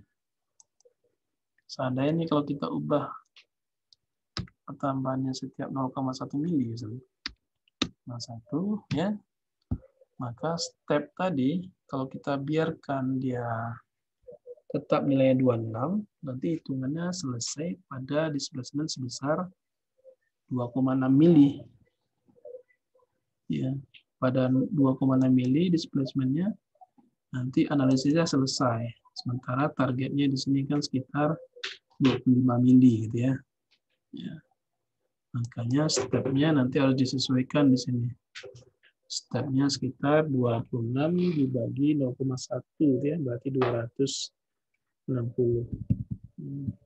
Seandainya kalau kita ubah pertambahannya setiap 0,1 mili, misalnya, 1, ya, maka step tadi, kalau kita biarkan dia tetap nilainya 26, nanti hitungannya selesai pada displacement sebesar 2,6 mili. Ya, pada 2,6 mili displacementnya nanti analisisnya selesai. Sementara targetnya di sini kan sekitar 25 mili, gitu ya. Ya. Makanya stepnya nanti harus disesuaikan di sini. Stepnya sekitar 26 dibagi 0,1, ya, berarti 260.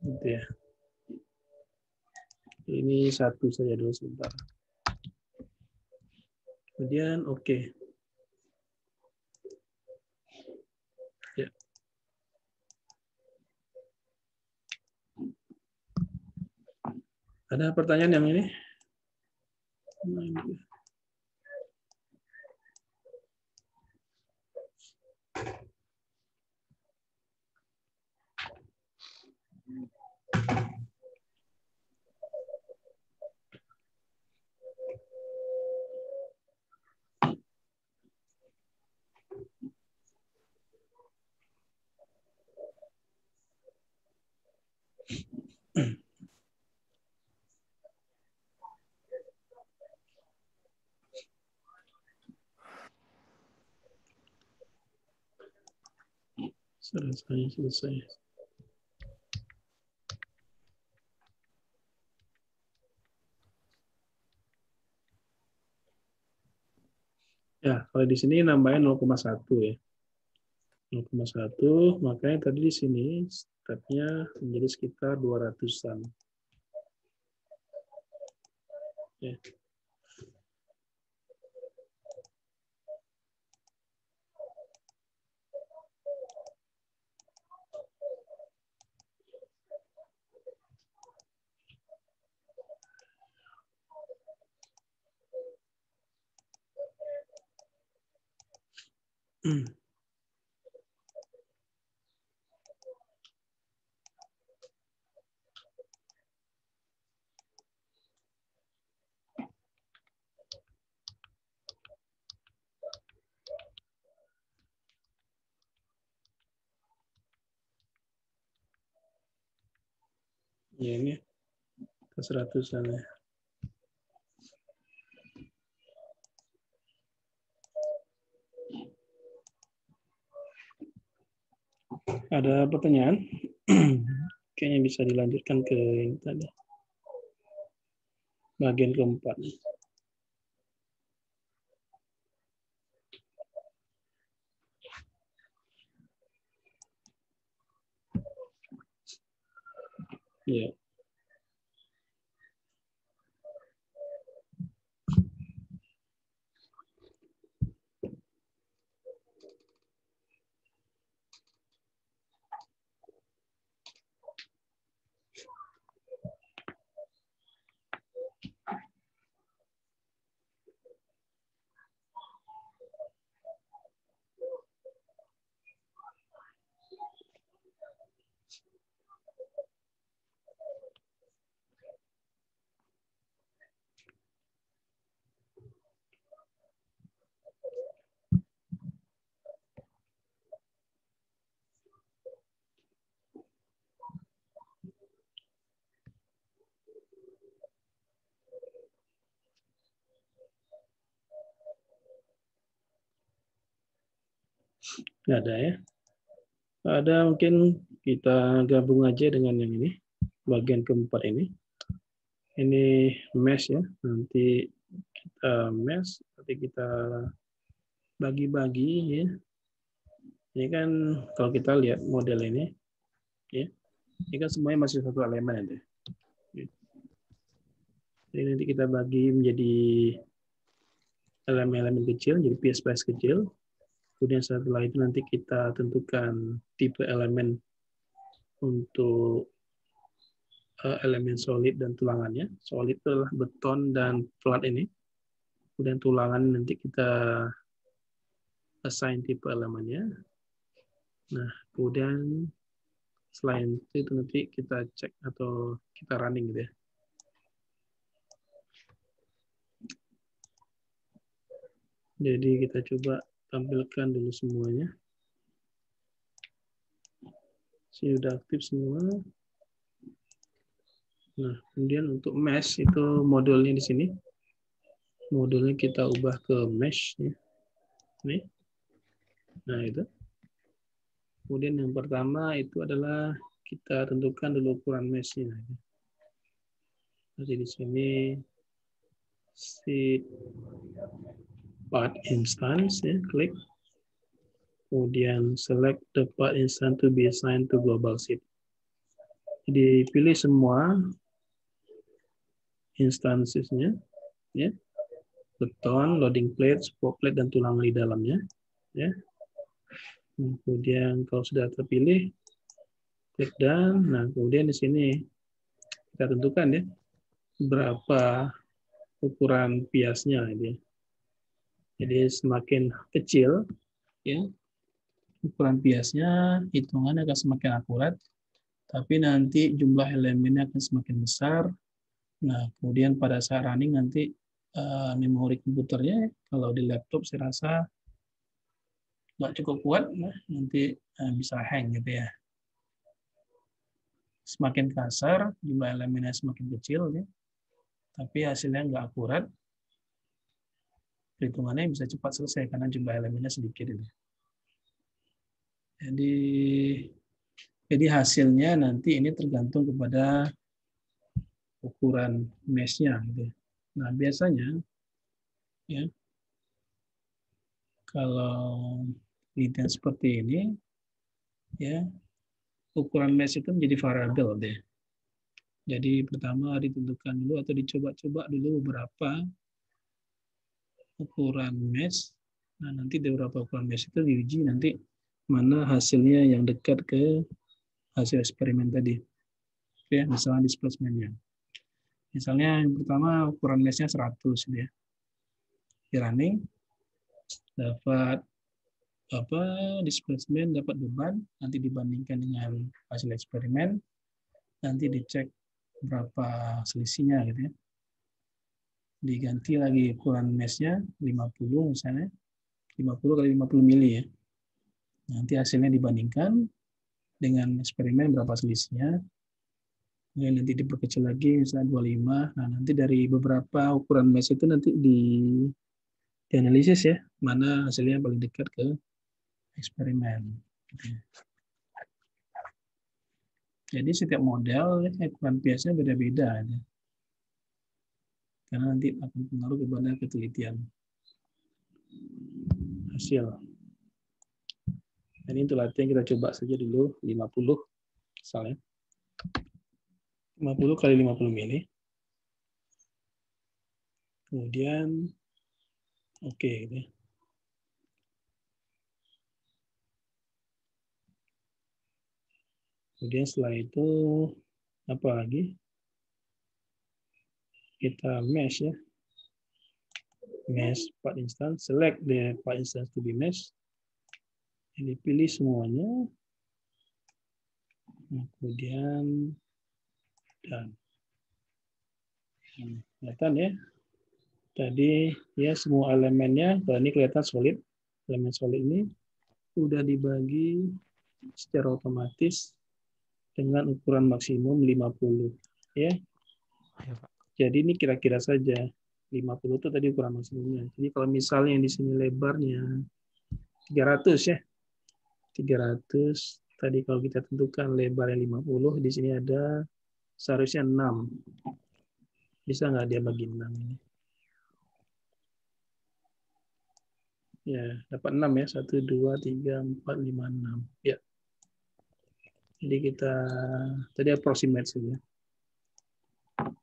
Gitu ya. Ini satu saja dulu sebentar. Kemudian oke. Ya. Ada pertanyaan yang ini? Selesai. Ya, kalau di sini nambahnya 0,1, ya. 0,1, makanya tadi di sini stepnya menjadi sekitar 200-an. Ya. Ya, ini ke 100-an, ya. Ada pertanyaan? Kayaknya bisa dilanjutkan ke ini tadi. Bagian keempat. Ya. Nggak ada ya. Ada, mungkin kita gabung aja dengan yang ini, bagian keempat ini. Ini mesh ya, nanti kita mesh, nanti kita bagi-bagi ya. Ini kan kalau kita lihat model ini, ya, ini kan semuanya masih satu elemen ya. Jadi nanti kita bagi menjadi elemen-elemen kecil, jadi piece-piece kecil. Kemudian setelah itu nanti kita tentukan tipe elemen untuk elemen solid dan tulangannya. Solid itu adalah beton dan flat ini. Kemudian tulangan nanti kita assign tipe elemennya. Nah, kemudian selain itu nanti kita cek atau kita running gitu ya. Jadi kita coba tampilkan dulu semuanya. Sudah aktif semua. Nah, kemudian untuk mesh itu modulnya di sini. Modulnya kita ubah ke mesh ya. Ini. Nah, itu. Kemudian yang pertama itu adalah kita tentukan dulu ukuran mesh-nya. Jadi di sini seed part instance ya, klik. Kemudian select the part instance to be assigned to global seed. Jadi pilih semua instansesnya ya. Beton, loading plate, support plate dan tulang di dalamnya ya. Kemudian kalau sudah terpilih klik done. Nah, kemudian di sini kita tentukan ya berapa ukuran piasnya ini. Jadi semakin kecil ya ukuran piasnya, hitungannya akan semakin akurat, tapi nanti jumlah elemennya akan semakin besar. Nah, kemudian pada saat running nanti memori komputernya kalau di laptop saya rasa nggak cukup kuat, nah, nanti bisa hang gitu ya. Semakin kasar, jumlah elemennya semakin kecil, ya. Tapi hasilnya nggak akurat, perhitungannya bisa cepat selesai karena jumlah elemennya sedikit. Gitu. Jadi hasilnya nanti ini tergantung kepada ukuran mesh-nya. Gitu. Nah biasanya, ya kalau penelitian seperti ini, ya ukuran mesh itu menjadi variabel deh. Jadi pertama ditentukan dulu atau dicoba-coba dulu beberapa ukuran mesh. Nah nanti dari beberapa ukuran mesh itu diuji nanti mana hasilnya yang dekat ke hasil eksperimen tadi. Oke, misalnya displacement-nya. Misalnya yang pertama ukuran mesh-nya 100 ya. Di running dapat displacement, dapat beban, nanti dibandingkan dengan hasil eksperimen, nanti dicek berapa selisihnya gitu ya. Diganti lagi ukuran mesh-nya 50 misalnya, 50 kali 50 mili ya. Nanti hasilnya dibandingkan dengan eksperimen berapa selisihnya. Kemudian nanti diperkecil lagi misalnya 25. Nah, nanti dari beberapa ukuran mesh itu nanti dianalisis ya, mana hasilnya paling dekat ke eksperimen. Jadi setiap model ukuran biasanya beda-beda. Karena nanti akan pengaruh kepada ketelitian hasil. Ini untuk latihan kita coba saja dulu 50 misalnya. 50 kali 50 mili. Kemudian oke gitu ya. Kemudian setelah itu apa lagi? Kita mesh ya. Mesh part instance, select the part instance to be mesh. Jadi pilih semuanya. Nah, kemudian dan kelihatan ya. Tadi ya semua elemennya, kalau ini kelihatan solid. Elemen solid ini sudah dibagi secara otomatis dengan ukuran maksimum 50 ya. Jadi ini kira-kira saja 50 itu tadi ukuran maksimumnya. Jadi kalau misalnya di sini lebarnya 300 ya. 300. Tadi kalau kita tentukan lebarnya 50, di sini ada seharusnya 6. Bisa nggak dia bagi 6 ini? Ya, dapat 6 ya. 1, 2, 3, 4, 5, 6. Ya. Jadi kita tadi approximate saja.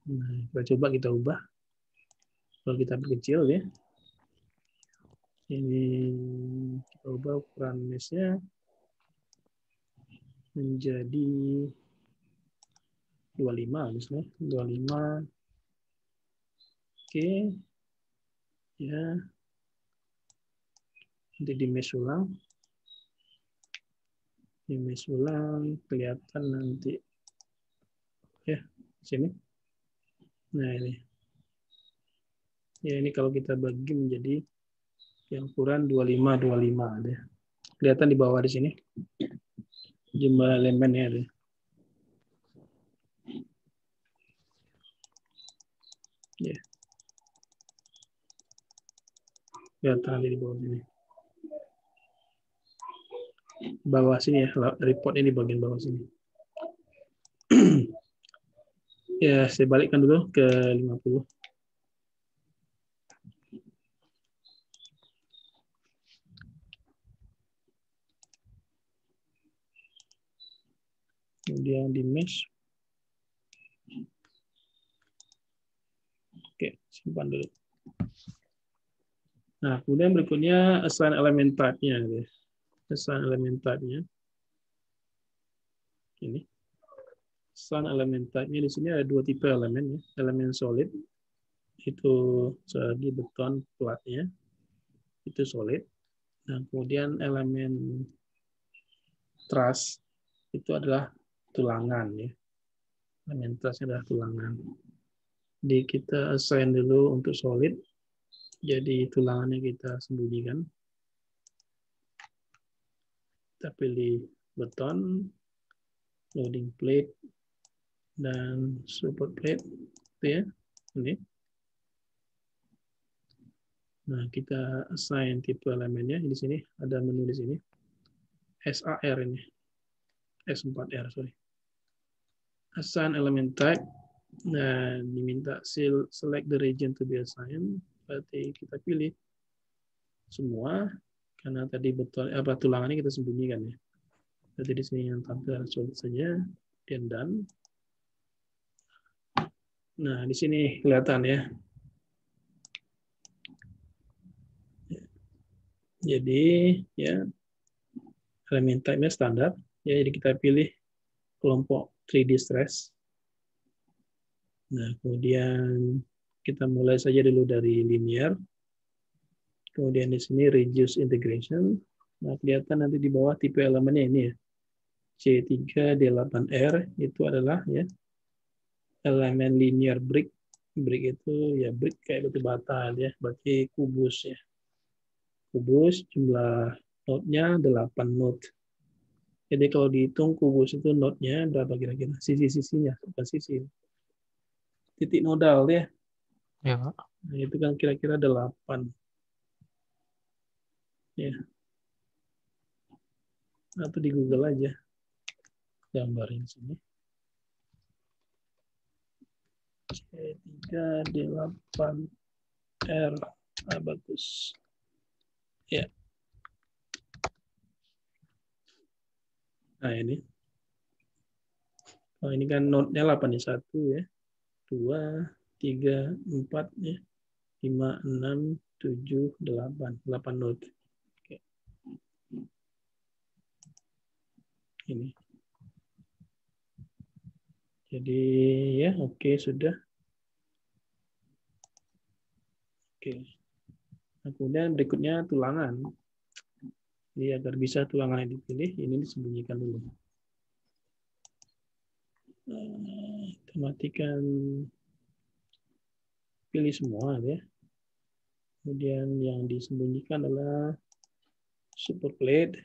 Nah, kita coba kita ubah. Kalau kita perkecil ya. Ini kita ubah ukuran mesh-nya menjadi 25 misalnya. 25. Oke. Ya. Nanti di mesh ulang. Di mesh ulang kelihatan nanti. Ya, sini. Nah, ini. Ya, ini kalau kita bagi menjadi yang ukuran 25 ada. Kelihatan di bawah di sini. Jumlah elemennya ada. Ya. Kelihatan di bawah sini. Bawah sini ya, report ini bagian bawah sini. Ya, saya balikkan dulu ke 50. Kemudian di mesh. Oke, simpan dulu. Nah, kemudian berikutnya assign element type-nya. Assign element type-nya. Ini. Assign element type-nya di sini ada 2 tipe elemen ya. Elemen solid itu segi beton platnya itu solid. Nah, kemudian elemen truss itu adalah tulangan ya. Elemen truss adalah tulangan. Jadi kita assign dulu untuk solid. Jadi tulangannya kita sembunyikan. Kita pilih beton, loading plate, dan support plate. Itu ya. Ini. Nah, kita assign tipe elemennya. Di sini ada menu di sini. SAR ini. S4R, sorry. Assign element type. Nah, diminta select the region to be assigned. Berarti kita pilih semua karena tadi betul tulangannya kita sembunyikan ya. Berarti di sini yang tampil solid saja dan done. Nah, di sini kelihatan ya. Jadi ya elemen type-nya standar ya, jadi kita pilih kelompok 3D stress. Nah, kemudian kita mulai saja dulu dari linear. Kemudian di sini reduce integration. Nah, kelihatan nanti di bawah tipe elemennya ini ya. C3D8R itu adalah ya elemen linear brick. Brick itu ya brick kayak batu bata ya, berarti kubus ya. Kubus jumlah node-nya 8 node. Jadi kalau dihitung kubus itu node-nya berapa kira-kira? Sisi-sisinya, bukan sisi. Titik nodal ya. Ya. Nah, itu kan kira-kira 8. Ya. Atau di Google aja. Gambarin sini. C3D8R. Ah, bagus. Ya. Nah, ini. Oh, ini kan node-nya 8 ya. 1 ya. 2, 3, 4 ya. 5, 6, 7, 8. 8 node. Oke. Ini. Jadi ya oke sudah. Oke. Nah, kemudian berikutnya tulangan. Jadi agar bisa tulangan yang dipilih, ini disembunyikan dulu. Kita matikan, pilih semua ya. Kemudian yang disembunyikan adalah support plate,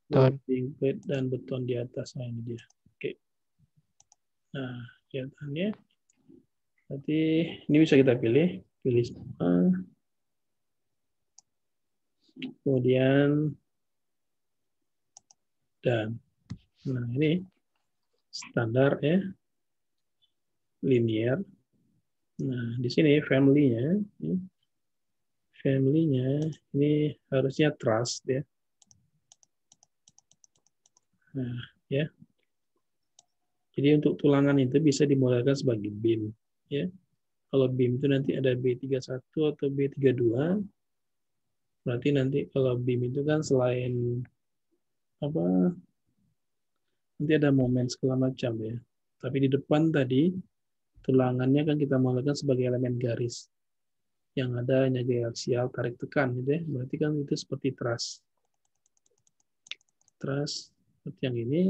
Beton. loading plate, dan beton di atas. Nah, ini dia. Oke. Nah, kelihatannya. Berarti ini bisa kita pilih semua. kemudian dan. Nah, ini standar ya, linear. Nah, di sini family-nya, ini harusnya trust ya. Nah, ya. Jadi untuk tulangan itu bisa dimodelkan sebagai beam ya. Kalau beam itu nanti ada B31 atau B32. Berarti nanti kalau beam itu kan selain apa, nanti ada momen segala macam ya. Tapi di depan tadi tulangannya kan kita modelkan sebagai elemen garis yang ada hanya gaya aksial tarik tekan gitu ya. Berarti kan itu seperti truss. Truss seperti yang ini.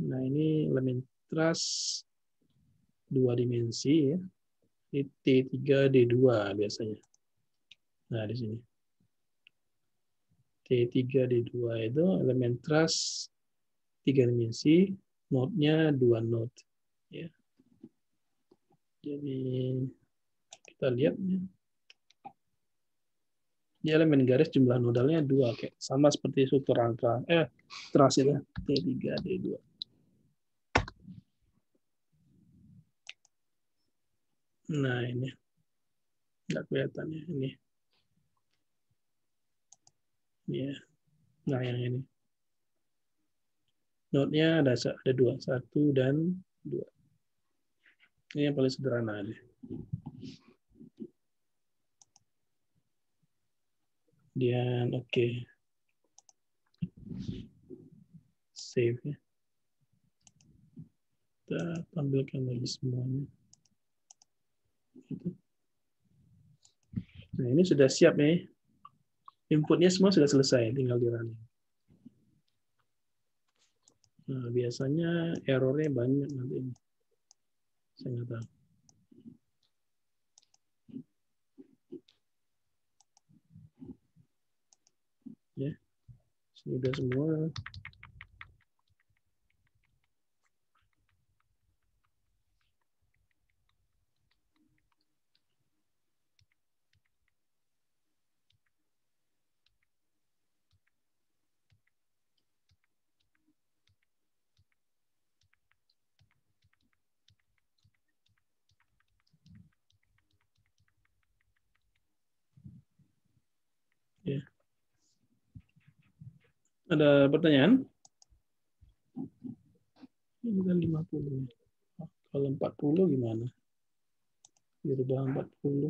Nah, ini elemen truss 2 dimensi ya. Ini T3D2 biasanya. Nah, di sini. T3D2 itu elemen truss 3 dimensi, node-nya 2 node. Ya. Jadi kita lihat ya. Di elemen garis jumlah nodalnya 2, kayak sama seperti struktur rangka truss itu T3D2. Nah, ini nggak kelihatan ya ini. Ya. Nah, yang ini. Node-nya ada 2, 1 dan 2. Ini yang paling sederhana deh. Dan oke. Save ya. Kita tampilkan lagi semuanya. Nah, ini sudah siap nih. Inputnya semua sudah selesai, tinggal di running. Nah, biasanya errornya banyak nanti ini. Saya nggak tahu. Ya, sudah semua. Ya. Ada pertanyaan? Ini kan 50. Kalau 40 gimana? Dirubah 40.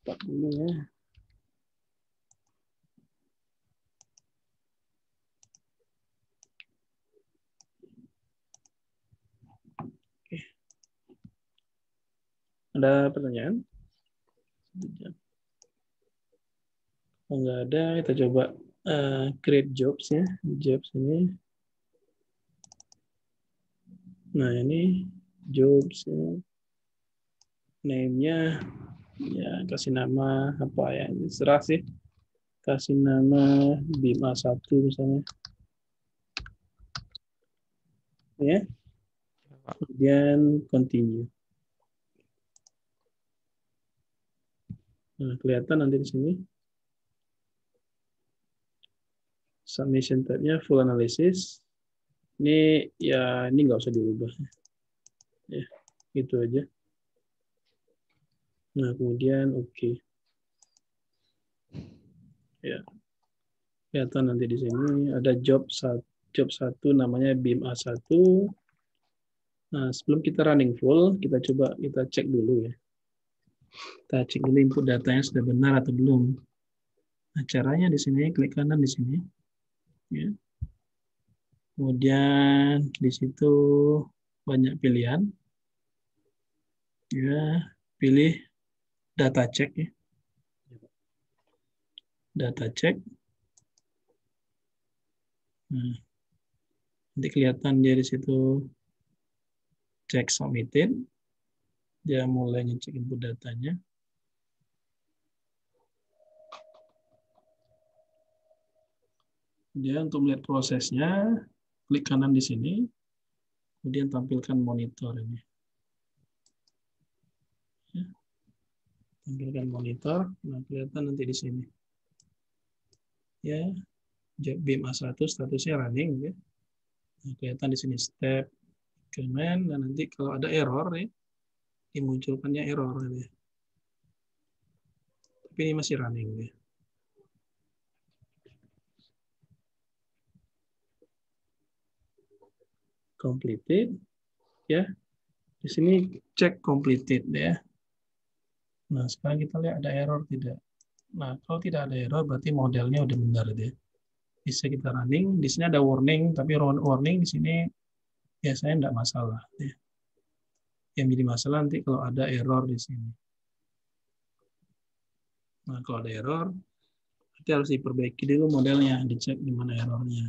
40 ya. Oke. Ada pertanyaan? Kalau nggak ada, kita coba create jobs ya. Jobs ini. Nah, ini jobs ya. Name-nya ya kasih nama apa ya? Serah sih. Kasih nama BIM A1 misalnya. Ya. Kemudian continue. Nah, kelihatan nanti di sini. Submission tab-nya full analysis. Ini ya ini nggak usah dirubah. Ya, gitu aja. Nah, kemudian oke. Ya. Kelihatan nanti di sini ada job 1 namanya BIM A1. Nah, sebelum kita running full, kita coba kita cek dulu ya. Kita cek dulu input datanya sudah benar atau belum. Nah, caranya di sini klik kanan di sini. Ya. Kemudian di situ banyak pilihan. Ya, pilih data check ya. Data check. Nah, nanti kelihatan dia di situ check submitted. Dia mulai ngecek input datanya. Dia untuk melihat prosesnya, klik kanan di sini, kemudian tampilkan monitor ini. Tampilkan monitor. Nah, kelihatan nanti di sini. Ya, BIM A1 statusnya running. Ya. Nah, kelihatan di sini step command, dan nanti kalau ada error ya, dimunculkannya error. Ya. Tapi ini masih running. Ya. Completed. Ya, di sini cek completed ya. Nah, sekarang kita lihat ada error tidak. Nah, kalau tidak ada error berarti modelnya udah benar ya. Bisa kita running. Di sini ada warning, tapi warning di sini biasanya enggak masalah ya. Yang jadi masalah nanti kalau ada error di sini. Nah, kalau ada error nanti harus diperbaiki dulu modelnya, dicek di mana errornya.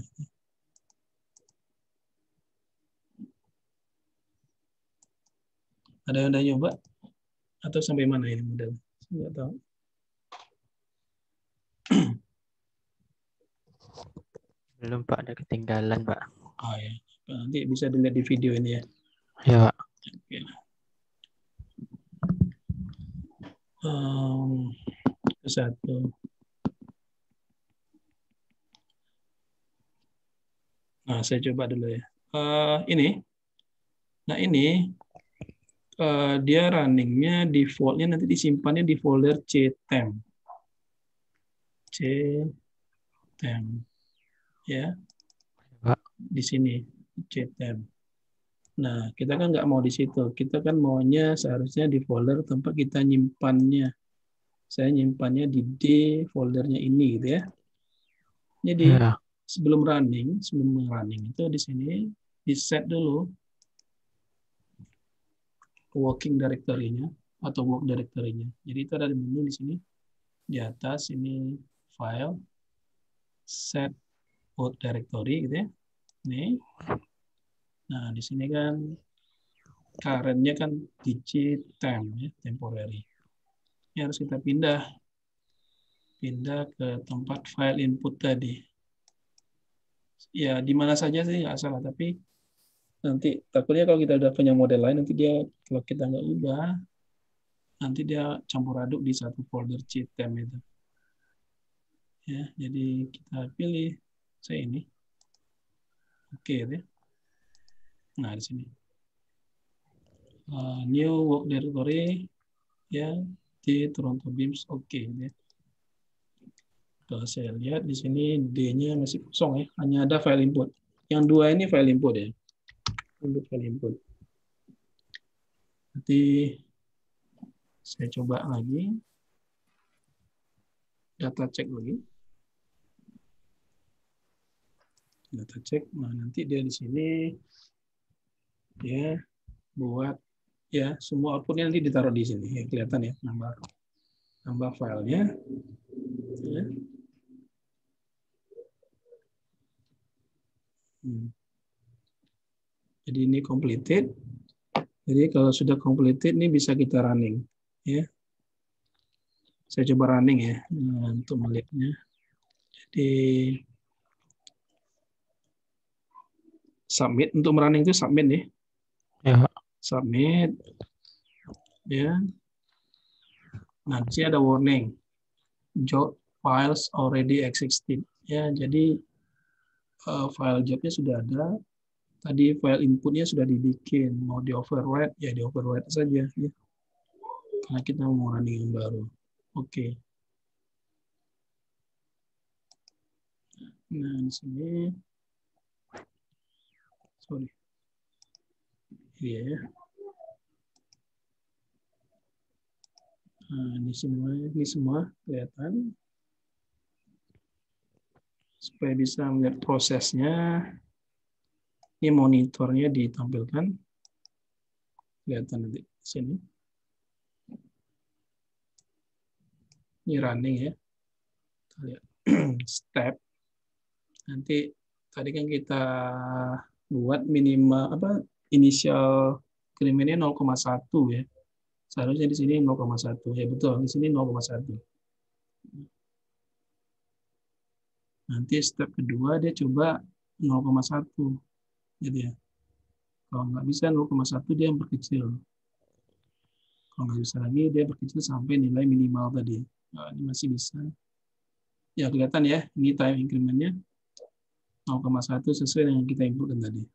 Ada yang udah nyoba atau sampai mana ini model? Saya nggak tahu. Belum Pak, ada ketinggalan Pak. Oh ya, nanti bisa dilihat di video ini ya. Ya Pak. Oke. Satu. Nah, saya coba dulu ya. Ini. Nah, ini dia runningnya defaultnya nanti disimpannya di folder ctemp. Ctemp. Ya. Pak. Di sini ctemp. Nah, kita kan nggak mau di situ. Kita kan maunya seharusnya di folder tempat kita nyimpannya. Saya nyimpannya di D foldernya ini gitu ya. Jadi Ya. sebelum running itu di sini di set dulu working directory-nya atau work directory-nya. Jadi itu ada di menu di sini di atas ini file set work directory gitu ya. Nih. Nah, di sini kan current-nya kan digit temp ya, temporary. Ini harus kita pindah ke tempat file input tadi. Ya, di mana saja sih nggak salah, tapi nanti takutnya kalau kita udah punya model lain, nanti dia kalau kita nggak ubah, nanti dia campur aduk di satu folder ctemp itu. Ya, jadi kita pilih saya ini. Oke, ya. Nah, di sini. New work directory ya di Toronto Beams oke ya. Kalau saya lihat di sini D-nya masih kosong ya, hanya ada file input. Yang dua ini file input ya. Untuk file input. Nanti saya coba lagi. Data check lagi. Data check. Nah, nanti dia di sini ya buat ya semua outputnya nanti ditaruh di sini ya, kelihatan ya, nambah filenya ya. Jadi ini completed. Jadi kalau sudah completed ini bisa kita running ya. Saya coba running ya untuk melihatnya. Jadi submit, untuk running itu submit nih. Ya. Submit ya. Nanti ada warning. Job files already existed. Ya, jadi file jobnya sudah ada. Tadi file inputnya sudah dibikin. Mau di overwrite ya di overwrite saja ya. Karena kita mau running yang baru. Oke. Nah, di sini sorry. Iya ya. Nah, ini semua kelihatan. Supaya bisa melihat prosesnya, ini monitornya ditampilkan. Kelihatan nanti di sini. Ini running ya. Kita lihat step. Nanti tadi kan kita buat minimal inisial kirimannya 0,1 ya. Seharusnya di sini 0,1 ya, betul. Di sini 0,1. Nanti step kedua dia coba 0,1 gitu ya. Kalau nggak bisa 0,1 dia yang berkecil. Kalau nggak bisa lagi, dia berkecil sampai nilai minimal tadi. Nah, ini masih bisa. Ya, kelihatan ya, ini time increment-nya 0,1 sesuai dengan kita inputkan tadi.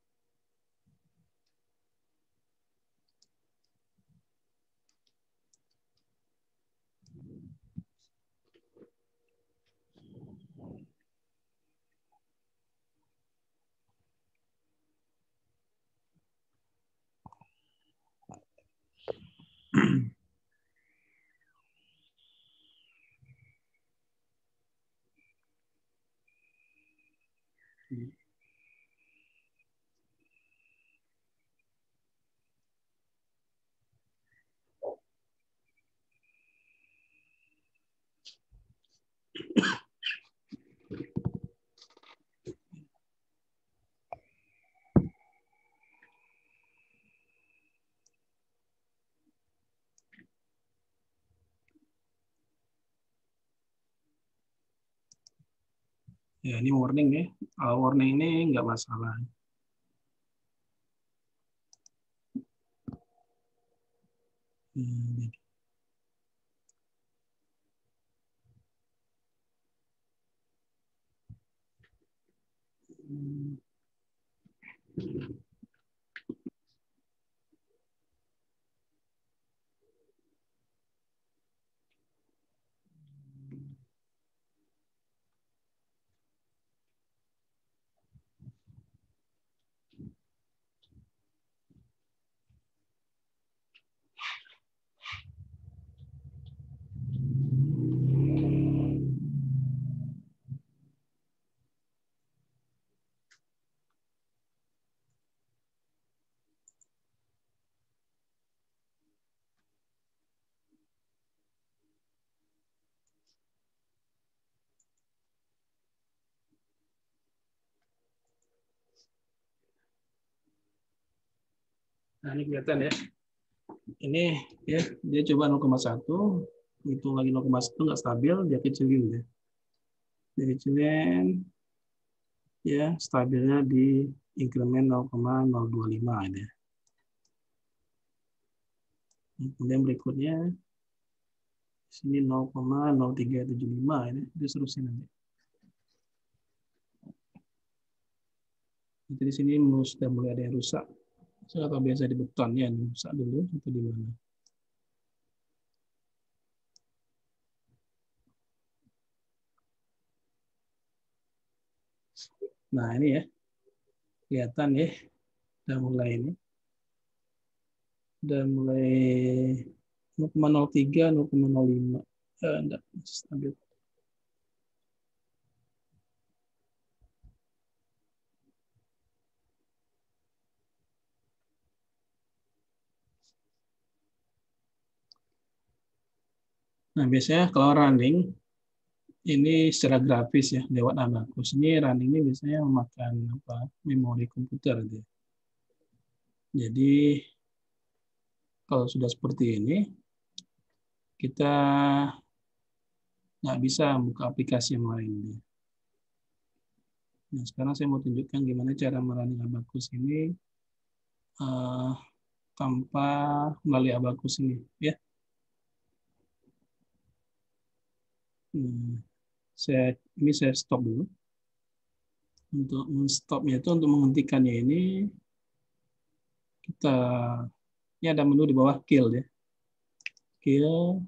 Ya, ini warning ya. Warning ini nggak masalah. Hmm. Nah, ini kelihatan ya. Ini ya, dia coba 0,1, itu lagi 0,1 nggak stabil, dia kecilin ya. Dia kecilin, ya stabilnya di increment 0,025 ini. Kemudian berikutnya sini 0,0375 ini, dia seterusnya nanti. Jadi di sini sudah mulai ada yang rusak. Saya nggak tahu biasa di beton ya, rusak dulu atau di mana. Nah ini ya, kelihatan ya, udah mulai ini, udah mulai 0,03, 0,05, enggak stabil. Nah biasanya kalau running ini secara grafis ya lewat Abacus. Ini runningnya biasanya memakan apa memori komputer gitu. Jadi kalau sudah seperti ini kita nggak bisa buka aplikasi yang lain. Nah sekarang saya mau tunjukkan gimana cara merunning Abacus ini tanpa melalui Abacus ini ya. Ini saya stop dulu. Untuk stopnya itu untuk menghentikannya ini kita ini ada menu di bawah kill ya. Kill.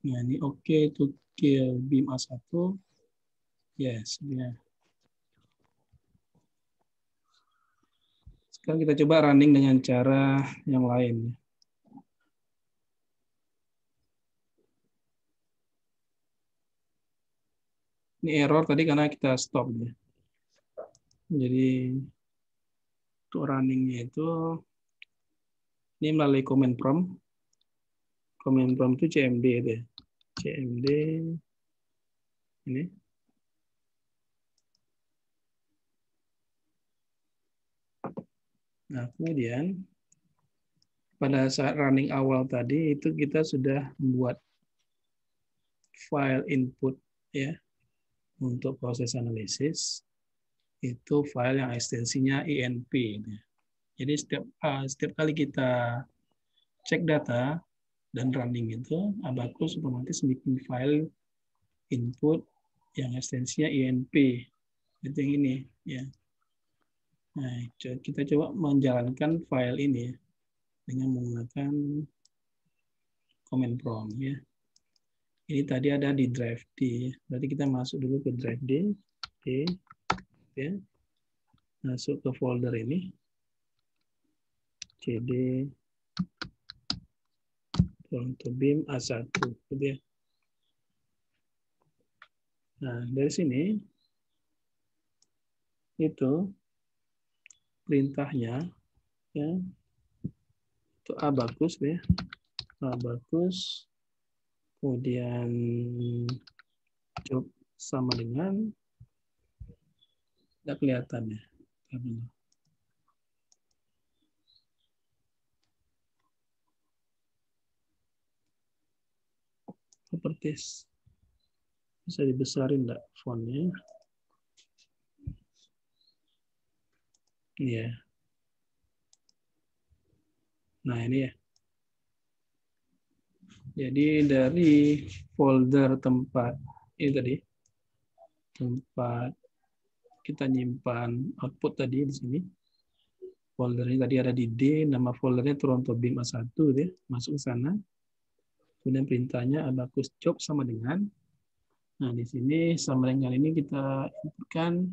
Nah ini oke to kill beam A1. Yes, ya. Sekarang kita coba running dengan cara yang lain. Ini error tadi karena kita stop ya. Jadi untuk runningnya itu ini melalui command prompt. Command prompt itu cmd itu ya. Cmd ini. Nah, kemudian pada saat running awal tadi itu kita sudah membuat file input ya untuk proses analisis. Itu file yang ekstensinya INP. Jadi setiap kali kita cek data, dan running itu, Abacus otomatis bikin file input yang ekstensinya INP. Itu yang ini ya. Nah, kita coba menjalankan file ini dengan menggunakan command prompt ya. Ini tadi ada di drive D. Berarti kita masuk dulu ke drive D ya. Masuk ke folder ini. CD Toronto Beam A1 gitu ya. Nah, dari sini itu perintahnya ya itu Abacus ya. Abacus kemudian job sama dengan tidak kelihatan ya. Properties bisa dibesarin enggak fontnya? Iya. Nah, ini ya. Jadi dari folder tempat ini tadi tempat kita nyimpan output tadi di sini. Foldernya tadi ada di D, nama foldernya Toronto Beam A1 ya. Masuk ke sana. Kemudian perintahnya Abacus job sama dengan. Nah, di sini sama dengan ini kita inputkan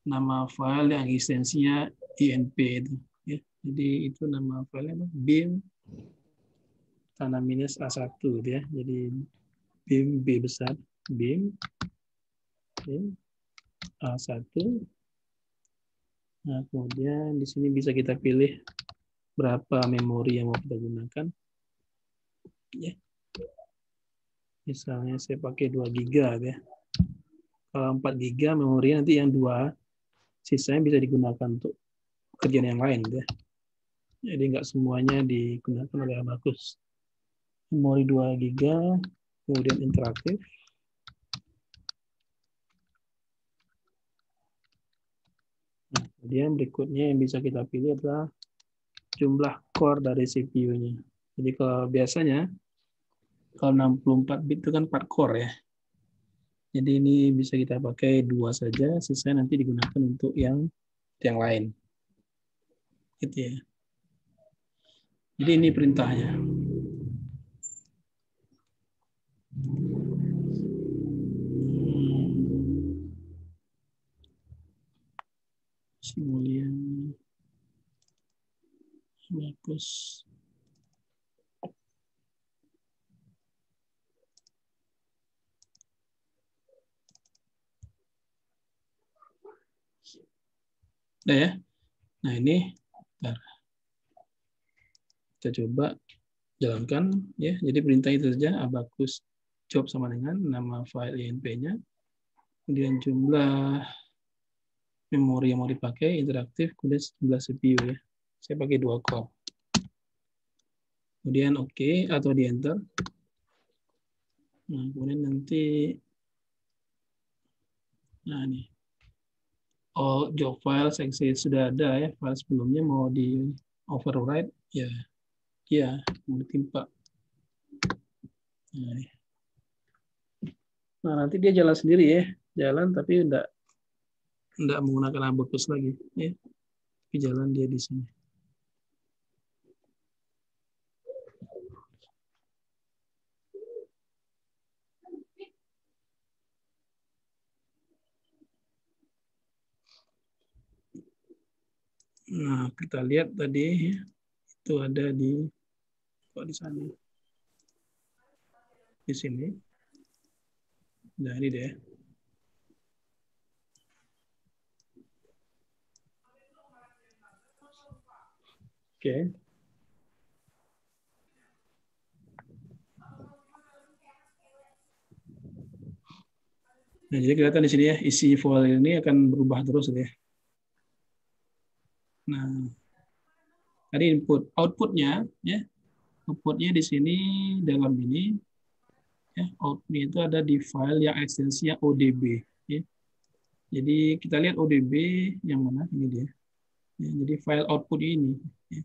nama file yang ekstensinya INP itu ya. Jadi itu nama filenya Beam tanah minus A1 gitu ya. Jadi Beam B besar, Beam A1. Nah, kemudian di sini bisa kita pilih berapa memori yang mau kita gunakan. Ya. Misalnya saya pakai 2 GB ya. Kalau 4 GB memori nanti yang 2 sisanya bisa digunakan untuk kerjaan yang lain ya. Jadi nggak semuanya digunakan oleh Abacus. Memori 2 GB, kemudian interaktif. Nah, kemudian berikutnya yang bisa kita pilih adalah jumlah core dari CPU-nya. Jadi kalau biasanya kalau 64 bit itu kan 4 core ya. Jadi ini bisa kita pakai 2 saja, sisanya nanti digunakan untuk yang lain. Gitu ya. Jadi ini perintahnya. Simulian bagus. Udah ya. Nah ini bentar. Kita coba jalankan ya. Jadi perintah itu saja Abacus job sama dengan nama file INP-nya. Kemudian jumlah memori yang mau dipakai interaktif, kemudian jumlah CPU ya. Saya pakai 2 core. Kemudian oke atau di enter. Nah, kemudian nanti ini. Oh, job file seksi sudah ada ya, file sebelumnya mau di override ya. Ya, mau ditimpa. Nah, nanti dia jalan sendiri ya. Jalan tapi enggak menggunakan Abacus lagi ya. Tapi jalan dia di sini. Nah, kita lihat tadi itu ada di sana. Di sini. Nah, ini deh. Oke. Nah, jadi kelihatan di sini ya, isi file ini akan berubah terus ya. Nah, tadi input, outputnya ya, outputnya di sini dalam ini ya, outputnya itu ada di file yang ekstensinya ODB ya. Jadi kita lihat ODB yang mana ini dia. Ya, jadi file output ini. Ya.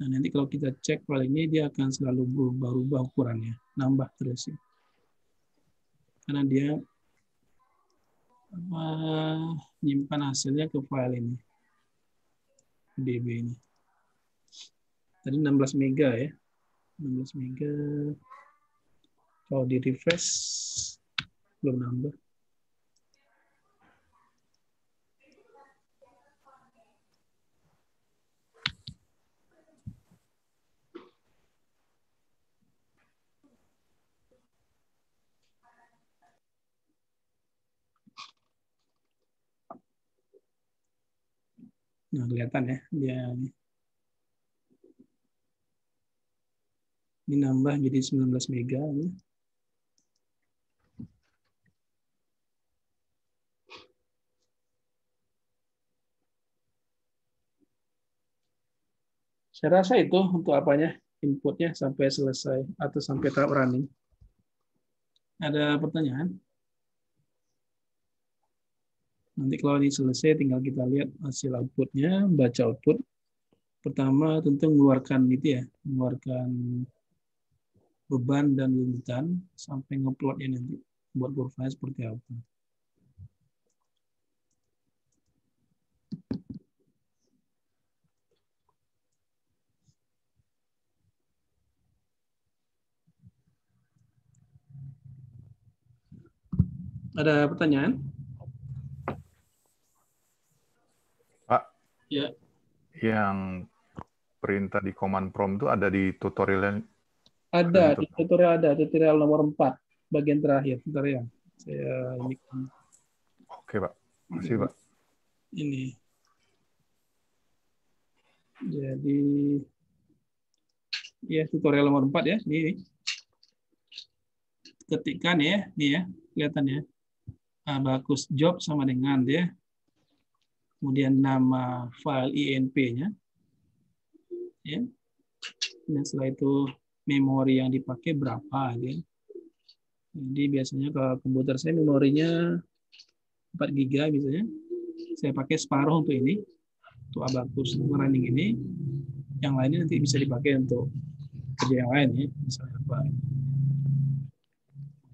Nah, nanti kalau kita cek file ini, dia akan selalu berubah-ubah ukurannya, nambah terus. Ya. Karena dia menyimpan hasilnya ke file ini, DB ini. Tadi 16 mega ya, 16 mega. Kalau di refresh, belum nambah. Nah, kelihatan ya, dia ini nambah jadi 19 mega. Ya. Saya rasa itu untuk apanya, inputnya sampai selesai atau sampai tahap running. Ada pertanyaan? Nanti kalau ini selesai, tinggal kita lihat hasil outputnya, baca output. Pertama tentu mengeluarkan itu ya, mengeluarkan beban dan lintan sampai ngeplotnya nanti buat kurvanya seperti apa. Ada pertanyaan? Pak, Ya. yang perintah di command prompt itu ada di tutorialnya? Ada, di tutorial nomor 4, bagian terakhir. Bentar ya, saya ini. Oke, Pak. Makasih, Pak. Ini. Jadi, ya tutorial nomor 4 ya, ini. Ketikkan ya, nih ya, kelihatan ya. Abacus job sama dengan dia. Kemudian nama file INP-nya. Ya. Dan setelah itu memori yang dipakai berapa. Ya. Jadi biasanya kalau komputer saya memorinya 4 GB misalnya. Saya pakai separuh untuk ini. Untuk Abacus running ini. Yang lainnya nanti bisa dipakai untuk kerja yang lain ya. Misalnya apa.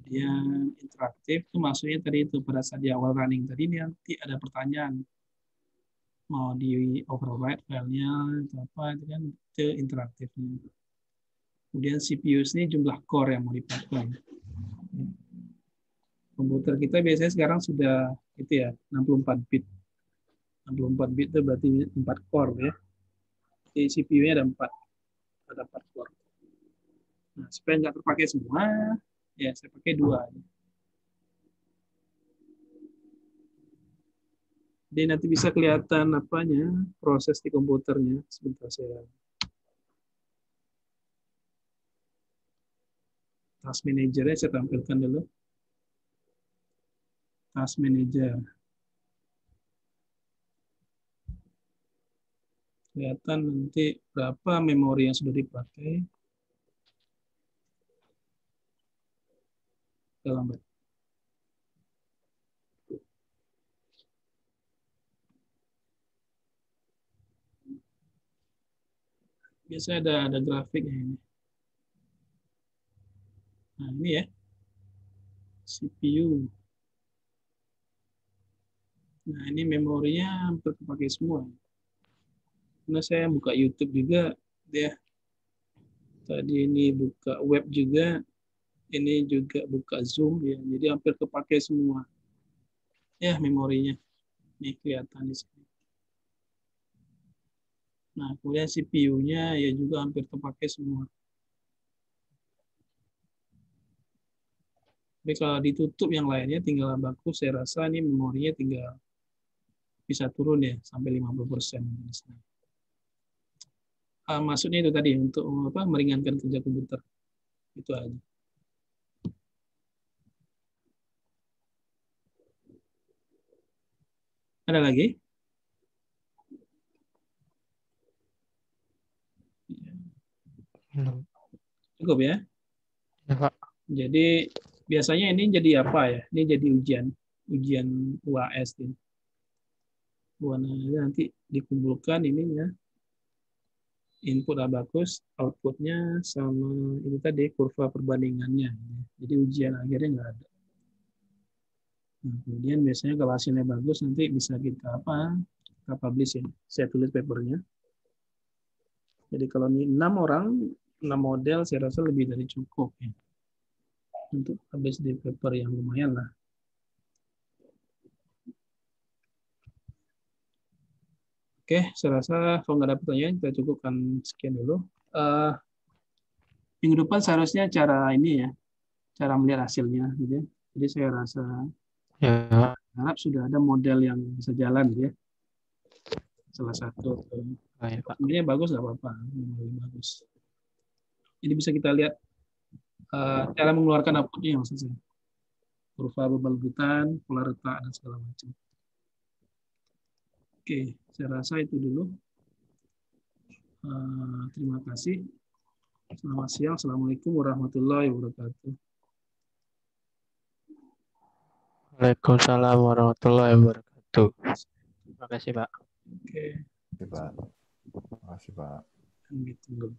Kemudian interaktif itu maksudnya tadi itu pada saat di awal running tadi nanti ada pertanyaan mau di override filenya atau apa itu kan itu interaktifnya. Kemudian CPU ini jumlah core yang mau dipakai. Komputer kita biasanya sekarang sudah itu ya 64 bit. 64 bit itu berarti 4 core ya. Jadi CPU-nya ada 4 core. Nah, supaya nggak terpakai semua, ya saya pakai 2. Jadi nanti bisa kelihatan apanya, proses di komputernya. Sebentar saya. Task manager-nya saya tampilkan dulu. Task manager. Kelihatan nanti berapa memori yang sudah dipakai. Lambat. Biasanya ada grafiknya ini. Nah, ini ya. CPU. Nah, ini memorinya hampir terpakai semua. Karena saya buka YouTube juga, dia tadi ini buka web juga, ini juga buka Zoom ya. Jadi hampir terpakai semua. Ya, memorinya. Ini kelihatan di sini. Nah, kemudian CPU-nya ya juga hampir terpakai semua. Tapi kalau ditutup yang lainnya tinggal bagus, saya rasa ini memorinya tinggal bisa turun ya sampai 50%. Maksudnya itu tadi untuk apa meringankan kerja komputer. Itu aja. Ada lagi? Cukup ya? Ya, Pak. Jadi biasanya ini jadi apa ya? Ini jadi ujian UAS ini. Nanti dikumpulkan ininya. input Abacus, outputnya sama itu tadi kurva perbandingannya. Jadi ujian akhirnya nggak ada. Nah, kemudian biasanya kalau hasilnya bagus nanti bisa kita publish ya. Saya tulis papernya. Jadi kalau ini 6 orang, 6 model saya rasa lebih dari cukup ya. Untuk publish di paper yang lumayan lah. Oke, saya rasa kalau nggak ada pertanyaan, kita cukupkan sekian dulu. Minggu depan seharusnya cara ini ya, cara melihat hasilnya. Gitu ya. Jadi saya rasa Ya, harap sudah ada model yang bisa jalan ya. Salah satu. baik Pak. Sebenarnya bagus nggak apa-apa, bagus. Jadi bisa kita lihat cara mengeluarkan outputnya maksudnya. Kurva berbalutan, pola retak, dan segala macam. Oke, saya rasa itu dulu. Terima kasih. Selamat siang. Assalamualaikum warahmatullahi wabarakatuh. Waalaikumsalam warahmatullahi wabarakatuh. Terima kasih Pak. Oke, Terima kasih, Pak. Terima kasih, Pak. gitu.